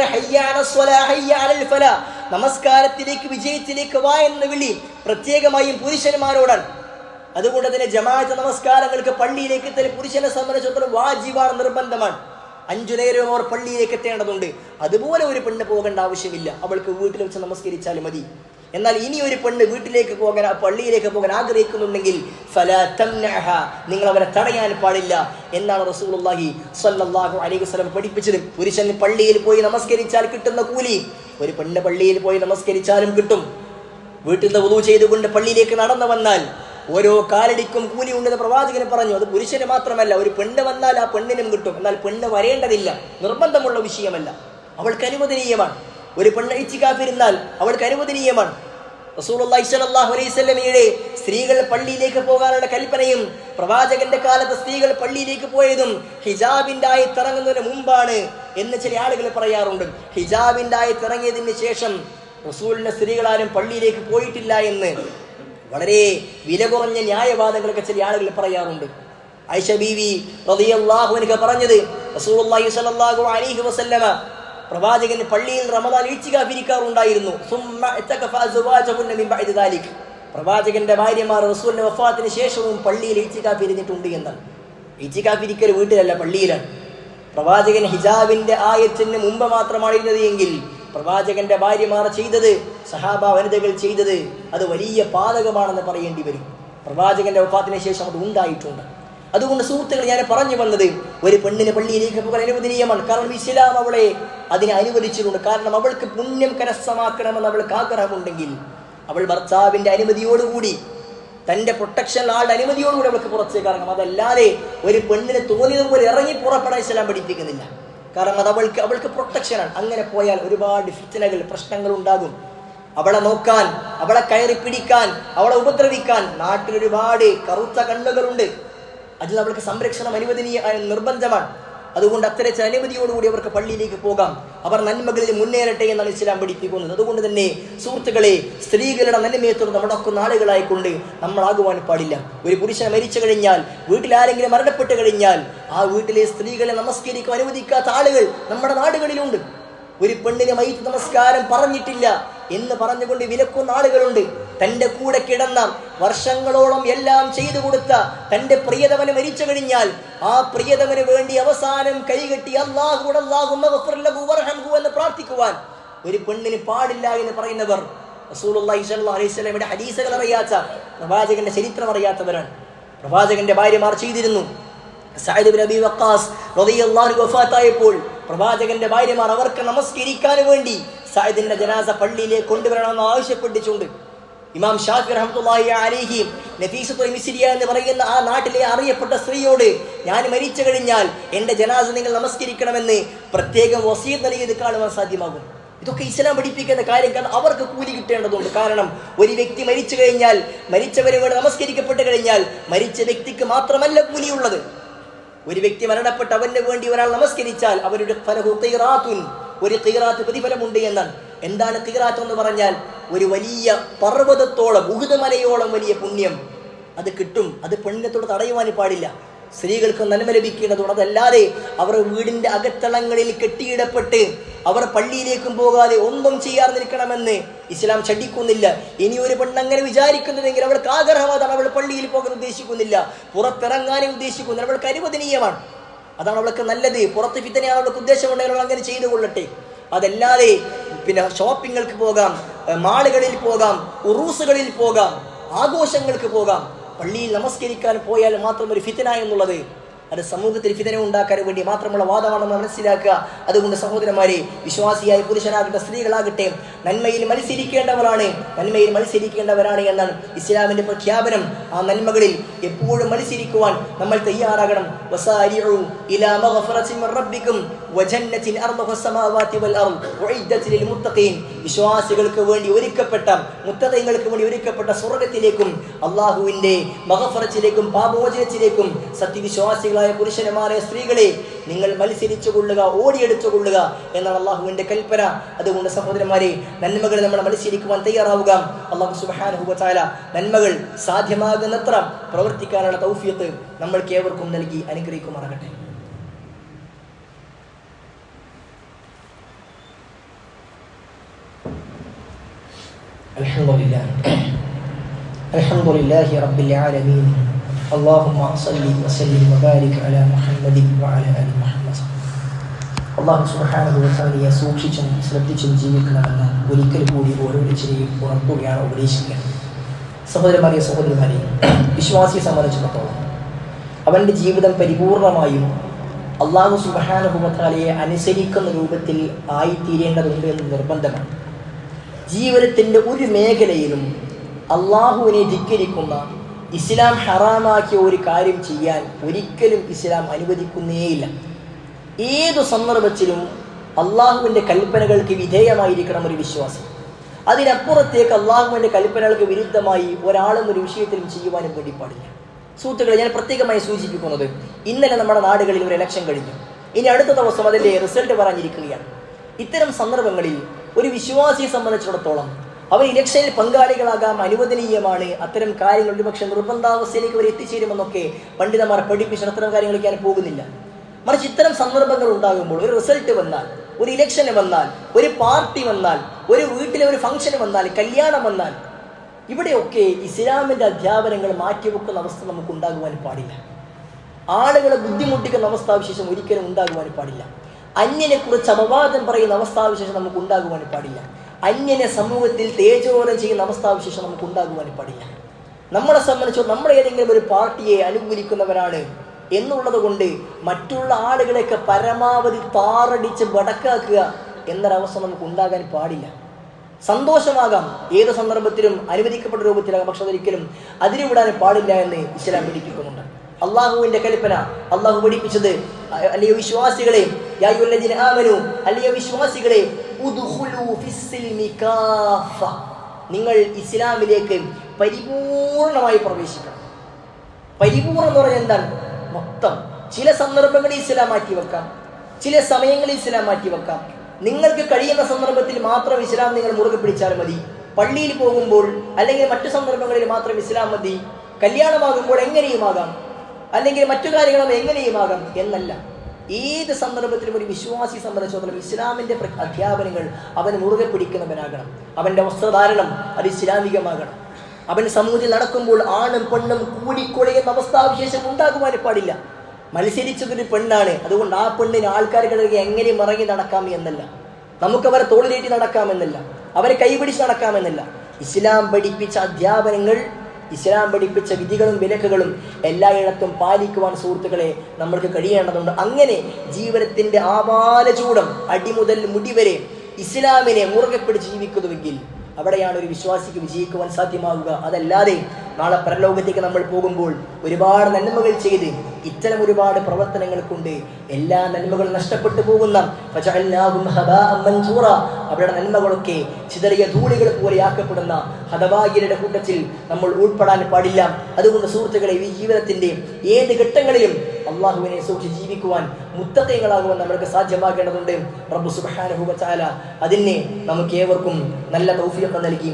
നമസ്കാരത്തിലേക്ക് വിജയത്തിലേക്ക് വാ എന്ന് വിളി പ്രത്യേകമായും പുരുഷന്മാരോടാണ്. അതുകൊണ്ട് തന്നെ ജമാഅത്ത് നമസ്കാരങ്ങൾക്ക് പള്ളിയിലേക്ക് എത്തൽ പുരുഷനെ സംബന്ധിച്ചിടത്തോളം വാജിബാണ്, നിർബന്ധമാണ്. 5 നേരവും അവർ പള്ളിയിലേക്ക് എത്തേണ്ടതുണ്ട്. അതുപോലെ ഒരു പെണ്ണ് പോകേണ്ട ആവശ്യമില്ല, അവൾക്ക് വീട്ടിൽ വെച്ച് നമസ്കരിച്ചാൽ മതി. എന്നാൽ ഇനി ഒരു പെണ്ണ് വീട്ടിലേക്ക് പോകാൻ പള്ളിയിലേക്ക് പോകാൻ ആഗ്രഹിക്കുന്നുണ്ടെങ്കിൽ നിങ്ങൾ അവരെ തടയാൻ പാടില്ല എന്നാണ് റസൂലുള്ളാഹി സ്വല്ലല്ലാഹു അലൈഹി വസല്ലം പഠിപ്പിച്ചത്. പുരുഷൻ പള്ളിയിൽ പോയി നമസ്കരിച്ചാൽ കിട്ടുന്ന കൂലി ഒരു പെണ്ണ് പള്ളിയിൽ പോയി നമസ്കരിച്ചാലും കിട്ടും. വീട്ടിൽ നിന്ന് വുളൂ ചെയ്തുകൊണ്ട് പള്ളിയിലേക്ക് നടന്നു വന്നാൽ ഓരോ കാലടിക്കും കൂലി ഉണ്ടെന്ന് പ്രവാചകൻ പറഞ്ഞു. അത് പുരുഷന് മാത്രമല്ല, ഒരു പെണ്ണ് വന്നാൽ ആ പെണ്ണിനും കിട്ടും. എന്നാൽ പെണ്ണ് വരേണ്ടതില്ല, നിർബന്ധമുള്ള വിഷയമല്ല, അവൾക്ക് അനുവദനീയമാണ്. ഒരു പെണ്ണ് ഇത്തികാഫിരുന്നാൽ അവൾക്ക് അനുവദനീയമാണ്. റസൂലുള്ളാഹി സ്വല്ലല്ലാഹു അലൈഹി വസല്ലമയുടെ സ്ത്രീകൾ പള്ളിയിലേക്ക് പോകാനുള്ള കൽപ്പനയും പ്രവാചകന്റെ കാലത്ത് സ്ത്രീകൾ പള്ളിയിലേക്ക് പോയതും ഹിജാബിന്റെ ആയത്തിറങ്ങുന്നതിന് മുമ്പാണ് എന്ന് ചില ആളുകൾ പറയാറുണ്ട്. ഹിജാബിന്റെ ആയത്തിറങ്ങിയതിന് ശേഷം റസൂലിന്റെ സ്ത്രീകളാരും പള്ളിയിലേക്ക് പോയിട്ടില്ല എന്ന് വളരെ വില കുറഞ്ഞ ന്യായവാദങ്ങളൊക്കെ ചില ആളുകൾ പറയാറുണ്ട്. ആയിഷ ബീവി റളിയല്ലാഹു അൻഹ പറഞ്ഞത്, റസൂലുള്ളാഹി സ്വല്ലല്ലാഹു അലൈഹി വസല്ലമ പ്രവാചകൻ പള്ളിയിൽ റമദാൻ ഇഴ്തികാഫിരിക്കാറുണ്ടായിരുന്നു. പ്രവാചകന്റെ ഭാര്യമാർ റസൂലിന്റെ വഫാത്തിന് ശേഷവും പള്ളിയിൽ ഇഴ്തികാഫിരിഞ്ഞിട്ടുണ്ട് എന്നാണ്. ഇഴ്തികാഫിരിക്കൽ വീട്ടിലല്ല, പള്ളിയിലാണ്. പ്രവാചകൻ ഹിജാബിന്റെ ആയത്തിന് മുമ്പ് മാത്രമാണ് ഇരുന്നത് എങ്കിൽ പ്രവാചകന്റെ ഭാര്യമാർ ചെയ്തത്, സഹാബ വനിതകൾ ചെയ്തത് അത് വലിയ പാതകമാണെന്ന് പറയേണ്ടി വരും. പ്രവാചകന്റെ വഫാത്തിന് ശേഷം അത് ഉണ്ടായിട്ടുണ്ട്. അതുകൊണ്ട് സുഹൃത്തുക്കൾ, ഞാൻ പറഞ്ഞു വന്നത് ഒരു പെണ്ണിന് പള്ളിയിലേക്ക് പോകാൻ അനുവദനീയമാണ്. കാരണം ഇസ്ലാം അവളെ അതിനെ അനുവദിച്ചിട്ടുണ്ട്. കാരണം അവൾക്ക് പുണ്യം കരസ്ഥമാക്കണമെന്ന് അവൾക്ക് ആഗ്രഹമുണ്ടെങ്കിൽ അവൾ ഭർത്താവിന്റെ അനുമതിയോടുകൂടി, തന്റെ പ്രൊട്ടക്ഷൻ ആളുടെ അനുമതിയോടുകൂടി അവൾക്ക് പുറത്തേക്ക് ഇറങ്ങാം. അതല്ലാതെ ഒരു പെണ്ണിന് തോന്നിയതുപോലെ ഇറങ്ങി പുറപ്പെടാൻ ഇസ്ലാം പഠിപ്പിക്കുന്നില്ല. കാരണം അത് അവൾക്ക് പ്രൊട്ടക്ഷനാണ്. അങ്ങനെ പോയാൽ ഒരുപാട് ഫിത്നകൾ, പ്രശ്നങ്ങൾ ഉണ്ടാകും. അവളെ നോക്കാൻ, അവളെ കയറി പിടിക്കാൻ, അവളെ ഉപദ്രവിക്കാൻ നാട്ടിൽ ഒരുപാട് കറുത്ത കണ്ണുകളുണ്ട്. അതിൽ അവൾക്ക് സംരക്ഷണം അനുവദനീയ നിർബന്ധമാണ്. അതുകൊണ്ട് അത്തരത്തിൽ അനുമതിയോടുകൂടി അവർക്ക് പള്ളിയിലേക്ക് പോകാം. അവർ നന്മകളിൽ മുന്നേറട്ടെ എന്നാണ് ഇസ്ലാം പഠിപ്പിക്കുന്നത്. അതുകൊണ്ട് തന്നെ സുഹൃത്തുക്കളെ, സ്ത്രീകളുടെ നന്മയത്തോട് നടക്കുന്ന ആളുകളായിക്കൊണ്ട് നമ്മളാകുവാൻ പാടില്ല. ഒരു പുരുഷൻ മരിച്ചു കഴിഞ്ഞാൽ, വീട്ടിൽ ആരെങ്കിലും മരണപ്പെട്ട് കഴിഞ്ഞാൽ ആ വീട്ടിലെ സ്ത്രീകളെ നമസ്കരിക്കാൻ അനുവദിക്കാത്ത ആളുകൾ നമ്മുടെ നാടുകളിലുണ്ട്. ഒരു പെണ്ണിന് മയ്യിത്ത് നമസ്കാരം പറഞ്ഞിട്ടില്ല എന്ന് പറഞ്ഞുകൊണ്ട് വിലക്കുന്ന ആളുകളുണ്ട്. തൻ്റെ കൂടെ കിടന്ന വർഷങ്ങളോളം എല്ലാം ചെയ്തു കൊടുത്ത തൻ്റെ പ്രിയതമന് മരിച്ചു കഴിഞ്ഞാൽ ആ പ്രിയതമന് വേണ്ടി അവസാനം കൈകെട്ടി അല്ലാഹു എന്ന് പ്രാർത്ഥിക്കുവാൻ ഒരു പെണ്ണിന് പാടില്ല എന്ന് പറയുന്നവർ റസൂലുള്ളാഹി സ്വല്ലല്ലാഹു അലൈഹി വസല്ലമയുടെ ഹദീസുകൾ അറിയാത്ത, പ്രവാചകന്റെ ചരിത്രം അറിയാത്തവരാണ്. പ്രവാചകന്റെ ഭാര്യമാർ ചെയ്തിരുന്നു. സഅദ് ഇബ്നു അബീ വഖാസ് റളിയല്ലാഹു അൻഹു വഫാത്തായപ്പോൾ പ്രവാചകന്റെ ഭാര്യമാർ അവർക്ക് നമസ്കരിക്കാൻ വേണ്ടി സഅദിന്റെ ജനാസ പള്ളിയിലേക്ക് കൊണ്ടുവരണമെന്ന് ആവശ്യപ്പെട്ടിട്ടുണ്ട്. ഇമാം ഷാഫി റഹ്മത്തുള്ളാഹി അലൈഹി നഫീസത്തുൽ മിസ്രിയ എന്ന് പറയുന്ന ആ നാട്ടിലെ അറിയപ്പെട്ട സ്ത്രീയോട്, ഞാൻ മരിച്ചു കഴിഞ്ഞാൽ എൻ്റെ ജനാസ നിങ്ങൾ നമസ്കരിക്കണമെന്ന് പ്രത്യേകം വസീയത്ത് നൽകിയത് കാണുവാൻ സാധ്യമാകും. ഇതൊക്കെ ഇസ്ലാം പഠിപ്പിക്കുന്ന കാര്യം. കാരണം അവർക്ക് കൂലി കിട്ടേണ്ടതുണ്ട്. കാരണം ഒരു വ്യക്തി മരിച്ചു കഴിഞ്ഞാൽ, മരിച്ചവരെ വേണ്ടി നമസ്കരിക്കപ്പെട്ട് കഴിഞ്ഞാൽ മരിച്ച വ്യക്തിക്ക് മാത്രമല്ല കൂലിയുള്ളത്. ഒരു വ്യക്തി മരണപ്പെട്ട് അവന് വേണ്ടി ഒരാൾ നമസ്കരിച്ചാൽ അവരുടെ ഒരു ഖീറാത്ത് പ്രതിഫലമുണ്ട് എന്നാണ്. എന്താണ് ഖീറാത്ത് എന്ന് പറഞ്ഞാൽ? ഒരു വലിയ പർവ്വതത്തോളം, ഉഹുദ് മലയോളം വലിയ പുണ്യം അത് കിട്ടും. അത് പെണ്ണിനത്തോട് തടയുവാൻ പാടില്ല. സ്ത്രീകൾക്ക് നന്മ ലഭിക്കേണ്ടതുണ്ട്. അതല്ലാതെ അവർ വീടിന്റെ അകത്തളങ്ങളിൽ കെട്ടിയിടപ്പെട്ട് അവർ പള്ളിയിലേക്കും പോകാതെ ഒന്നും ചെയ്യാതെ നിൽക്കണമെന്ന് ഇസ്ലാം ശഠിക്കുന്നില്ല. ഇനി ഒരു പെണ്ണങ്ങനെ വിചാരിക്കുന്നതെങ്കിൽ അവൾക്ക് ആഗ്രഹമാണ്, അവൾ പള്ളിയിൽ പോകാൻ ഉദ്ദേശിക്കുന്നില്ല, പുറത്തിറങ്ങാനും ഉദ്ദേശിക്കുന്നില്ല, അവൾക്ക് അനുവദനീയമാണ്. അതാണ് അവൾക്ക് നല്ലത്. പുറത്ത് ഫിത്നയാണ് അവൾക്ക് ഉദ്ദേശമുണ്ടെങ്കിൽ അവൾ അങ്ങനെ ചെയ്തു കൊള്ളട്ടെ. അതല്ലാതെ പിന്നെ ഷോപ്പിങ്ങൾക്ക് പോകാം, മാളുകളിൽ പോകാം, ഉറൂസുകളിൽ പോകാം, ആഘോഷങ്ങൾക്ക് പോകാം. പള്ളിയിൽ നമസ്കരിക്കാൻ പോയാൽ മാത്രം ഒരു ഫിത്ന എന്നുള്ളത് അത് സമൂഹത്തിൽ ഫിത്ന ഉണ്ടാക്കാൻ വേണ്ടി മാത്രമുള്ള വാദമാണെന്ന് മനസ്സിലാക്കുക. അതുകൊണ്ട് സഹോദരന്മാരെ, വിശ്വാസിയായ പുരുഷനാകട്ടെ സ്ത്രീകളാകട്ടെ നന്മയിൽ മത്സരിക്കേണ്ടവരാണ് എന്നാണ് ഇസ്ലാമിന്റെ പ്രഖ്യാപനം. ആ നന്മകളിൽ എപ്പോഴും മത്സരിക്കുവാൻ നമ്മൾ തയ്യാറാകണം. വസാരിഉ ഇലാ മഗ്ഫിറത്തിൻ മിർ റബ്ബിക്കും വജന്നത്തിൻ അർദുഹാ അസ്സമാവാതി വൽ അർദ് ഉഇദ്ദത് ലിൽ മുത്തഖീൻ. വിശ്വാസികൾക്ക് വേണ്ടി ഒരുക്കപ്പെട്ട, മുത്തഖീങ്ങൾക്ക് വേണ്ടി ഒരുക്കപ്പെട്ട സ്വർഗത്തിലേക്കും അള്ളാഹുവിൻ്റെ മഗ്ഫിറത്തിലേക്കും പാപമോചനത്തിലേക്കും സത്യവിശ്വാസികളായ പുരുഷന്മാരെ, സ്ത്രീകളെ നിങ്ങൾ മത്സരിച്ചു കൊള്ളുക, ഓടിയെടുത്തു കൊള്ളുക എന്നാണ് അള്ളാഹുവിൻ്റെ കൽപ്പന. അതുകൊണ്ട് സഹോദരന്മാരെ, നന്മകൾ നമ്മൾ മത്സരിക്കുവാൻ തയ്യാറാവുക. അള്ളാഹു സുബ്ഹാനഹു വ തആല നന്മകൾ സാധ്യമാകുന്നത്ര പ്രവർത്തിക്കാനുള്ള തൗഫീഖ് നമ്മൾക്ക് ഏവർക്കും നൽകി അനുഗ്രഹിക്കുമാറാകട്ടെ. അൽഹംദുലില്ലാഹി റബ്ബിൽ ആലമീൻ. അല്ലാഹുമ്മ സ്വല്ലി വസല്ലിം വബാരിക് അലാ മുഹമ്മദിൻ വഅലാ ആലി മുഹമ്മദ്. അല്ലാഹു സുബ്ഹാനഹു വ തആലയെ സൂക്ഷിച്ചും ശ്രദ്ധിച്ചും ജീവിക്കണമെന്ന് ഒരിക്കൽ കൂടി ഓരോരുത്തരെയും ഉണർത്തുകയാണ്, ഉപദേശിക്കുകയാണ്. സഹോദരന്മാരെ, വിശ്വാസിയെ സംബന്ധിച്ചിടത്തോളം അവൻ്റെ ജീവിതം പരിപൂർണമായും അല്ലാഹു സുബ്ഹാനഹു വ തആലയെ അനുസരിക്കുന്ന രൂപത്തിൽ ആയിത്തീരേണ്ടതുണ്ട് എന്ന് നിർബന്ധമാണ്. ജീവിതത്തിൻ്റെ ഒരു മേഖലയിലും അള്ളാഹുവിനെ ധിക്കരിക്കുന്ന, ഇസ്ലാം ഹറാമാക്കിയ ഒരു കാര്യം ചെയ്യാൻ ഒരിക്കലും ഇസ്ലാം അനുവദിക്കുന്നേയില്ല. ഏതു സന്ദർഭത്തിലും അള്ളാഹുവിൻ്റെ കൽപ്പനകൾക്ക് വിധേയമായിരിക്കണം ഒരു വിശ്വാസി. അതിനപ്പുറത്തേക്ക് അള്ളാഹുവിൻ്റെ കൽപ്പനകൾക്ക് വിരുദ്ധമായി ഒരാളും ഒരു വിഷയത്തിലും ചെയ്യുവാനും വേണ്ടി പാടില്ല. സുഹൃത്തുക്കളെ, ഞാൻ പ്രത്യേകമായി സൂചിപ്പിക്കുന്നത്, ഇന്നലെ നമ്മുടെ നാടുകളിൽ ഒരു ഇലക്ഷൻ കഴിഞ്ഞു. ഇനി അടുത്ത ദിവസം അതിൻ്റെ റിസൾട്ട് പറഞ്ഞിരിക്കുകയാണ്. ഇത്തരം സന്ദർഭങ്ങളിൽ ഒരു വിശ്വാസിയെ സംബന്ധിച്ചിടത്തോളം അവർ ഇലക്ഷനിൽ പങ്കാളികളാകാൻ അനുവദനീയമാണ്. അത്തരം കാര്യങ്ങൾ ഒരുപക്ഷെ നിർബന്ധാവസ്ഥയിലേക്ക് അവർ എത്തിച്ചേരുമെന്നൊക്കെ പണ്ഡിതന്മാർ പഠിപ്പിച്ച അത്തരം കാര്യങ്ങളിലേക്ക് ഞാൻ പോകുന്നില്ല. മറിച്ച് ഇത്തരം സന്ദർഭങ്ങൾ ഉണ്ടാകുമ്പോൾ, ഒരു റിസൾട്ട് വന്നാൽ, ഒരു ഇലക്ഷന് വന്നാൽ, ഒരു പാർട്ടി വന്നാൽ, ഒരു വീട്ടിലെ ഒരു ഫംഗ്ഷന് വന്നാൽ, കല്യാണം വന്നാൽ, ഇവിടെയൊക്കെ ഇസ്ലാമിൻ്റെ അധ്യാപനങ്ങൾ മാറ്റിവെക്കുന്ന അവസ്ഥ നമുക്ക് ഉണ്ടാകുവാൻ പാടില്ല. ആളുകളെ ബുദ്ധിമുട്ടിക്കുന്ന അവസ്ഥാവിശേഷം ഒരിക്കലും ഉണ്ടാകുവാൻ പാടില്ല. അന്യനെ കുറിച്ച് അപവാദം പറയുന്ന അവസ്ഥാവിശേഷം നമുക്ക് ഉണ്ടാകുവാൻ പാടില്ല. അന്യനെ സമൂഹത്തിൽ തേജോധനം ചെയ്യുന്ന അവസ്ഥാവിശേഷം നമുക്ക് ഉണ്ടാകുവാൻ പാടില്ല. നമ്മളെ സംബന്ധിച്ചോ നമ്മൾ ഏതെങ്കിലും ഒരു പാർട്ടിയെ അനുകൂലിക്കുന്നവരാണ് എന്നുള്ളത് കൊണ്ട് മറ്റുള്ള ആളുകളെയൊക്കെ പരമാവധി താറടിച്ച് വടക്കാക്കുക എന്നൊരവസ്ഥ നമുക്ക് ഉണ്ടാകാൻ പാടില്ല. സന്തോഷമാകാം, ഏത് സന്ദർഭത്തിലും അനുവദിക്കപ്പെട്ട രൂപത്തിലാകാം, പക്ഷെ അതൊരിക്കലും അതിരുവിടാൻ പാടില്ല എന്ന് ഇസ്ലാം പഠിപ്പിക്കുന്നുണ്ട്. അള്ളാഹുവിൻ്റെ കൽപ്പന, അള്ളാഹു പഠിപ്പിച്ചത്, അല്ലയോ വിശ്വാസികളെ, യാ അയ്യുഹല്ലദീന ആമനൂ, അല്ലയോ വിശ്വാസികളെ, ഉദ്ഖുലൂ ഫിസ്സിൽമി കാഫ, നിങ്ങൾ ഇസ്ലാമിലേക്ക് പരിപൂർണമായി പ്രവേശിക്കണം. പരിപൂർണം എന്ന് പറഞ്ഞാൽ എന്താണ്? മൊത്തം. ചില സന്ദർഭങ്ങളിൽ ഇസ്ലാം മാറ്റിവെക്കാം, ചില സമയങ്ങളിൽ ഇസ്ലാം മാറ്റിവെക്കാം. നിങ്ങൾക്ക് കഴിയുന്ന സന്ദർഭത്തിൽ മാത്രം ഇസ്ലാം നിങ്ങൾ മുറുകെ പിടിച്ചാൽ മതി. പള്ളിയിൽ പോകുമ്പോൾ അല്ലെങ്കിൽ മറ്റു സന്ദർഭങ്ങളിൽ മാത്രം ഇസ്ലാം മതി. കല്യാണമാകുമ്പോൾ എങ്ങനെയുമാകാം, അല്ലെങ്കിൽ മറ്റു കാര്യങ്ങളും എങ്ങനെയുമാകാം എന്നല്ല. ഏത് സന്ദർഭത്തിലും ഒരു വിശ്വാസി സംബന്ധിച്ചിടത്തോളം ഇസ്ലാമിൻ്റെ അധ്യാപനങ്ങൾ അവൻ മുറുകെ പിടിക്കുന്നവനാകണം. അവൻ്റെ വസ്ത്രധാരണം അത് ഇസ്ലാമികമാകണം. അവൻ സമൂഹത്തിൽ നടക്കുമ്പോൾ ആണും പെണ്ണും കൂടിക്കൊള്ളുന്ന അവസ്ഥാവിശേഷം ഉണ്ടാകുവാൻ പാടില്ല. മത്സരിച്ചതൊരു പെണ്ണാണ്, അതുകൊണ്ട് ആ പെണ്ണിന് ആൾക്കാർക്കിടയിൽ എങ്ങനെ മറങ്ങി നടക്കാം എന്നല്ല, നമുക്കവരെ തോളിലേറ്റി നടക്കാമെന്നല്ല, അവരെ കൈപിടിച്ച് നടക്കാമെന്നല്ല. ഇസ്ലാം പഠിപ്പിച്ച അധ്യാപനങ്ങൾ, ഇസ്ലാം പഠിപ്പിച്ച വിധികളും വിലക്കുകളും എല്ലായിടത്തും പാലിക്കുവാൻ സുഹൃത്തുക്കളെ നമ്മൾക്ക് കഴിയേണ്ടതുണ്ട്. അങ്ങനെ ജീവിതത്തിൻ്റെ ആവാലചൂടം അടിമുതൽ മുടിവരെ ഇസ്ലാമിനെ മുറുകെ പിടിച്ച് ജീവിക്കുന്നുവെങ്കിൽ അവിടെയാണ് ഒരു വിശ്വാസിക്ക് വിജയിക്കുവാൻ സാധ്യമാവുക. അതല്ലാതെ നാളെ പരലോകത്തേക്ക് നമ്മൾ പോകുമ്പോൾ ഒരുപാട് നന്മകൾ ചെയ്ത് ഇത്തരം ഒരുപാട് പ്രവർത്തനങ്ങൾ കൊണ്ട് എല്ലാ നന്മകളും നഷ്ടപ്പെട്ടു പോകുന്ന അവരുടെ നന്മകളൊക്കെ ചിതറിയ ധൂളികൾ പോലെയാക്കപ്പെടുന്ന ഹതഭാഗ്യരുടെ കൂട്ടത്തിൽ നമ്മൾ ഉൾപ്പെടാൻ പാടില്ല. അതുകൊണ്ട് സുഹൃത്തുക്കളെ, ഈ ജീവിതത്തിൻ്റെ ഏത് ഘട്ടങ്ങളിലും അള്ളാഹുവിനെ സൂക്ഷിച്ച് ജീവിക്കുവാൻ മുത്തഖീങ്ങളാകുവാൻ നമ്മൾക്ക് സാധ്യമാകേണ്ടതുണ്ട്. റബ്ബ് സുബ്ഹാനഹു വ തആല അതിനെ നമുക്ക് ഏവർക്കും നല്ല തൗഫീഖ് നൽകി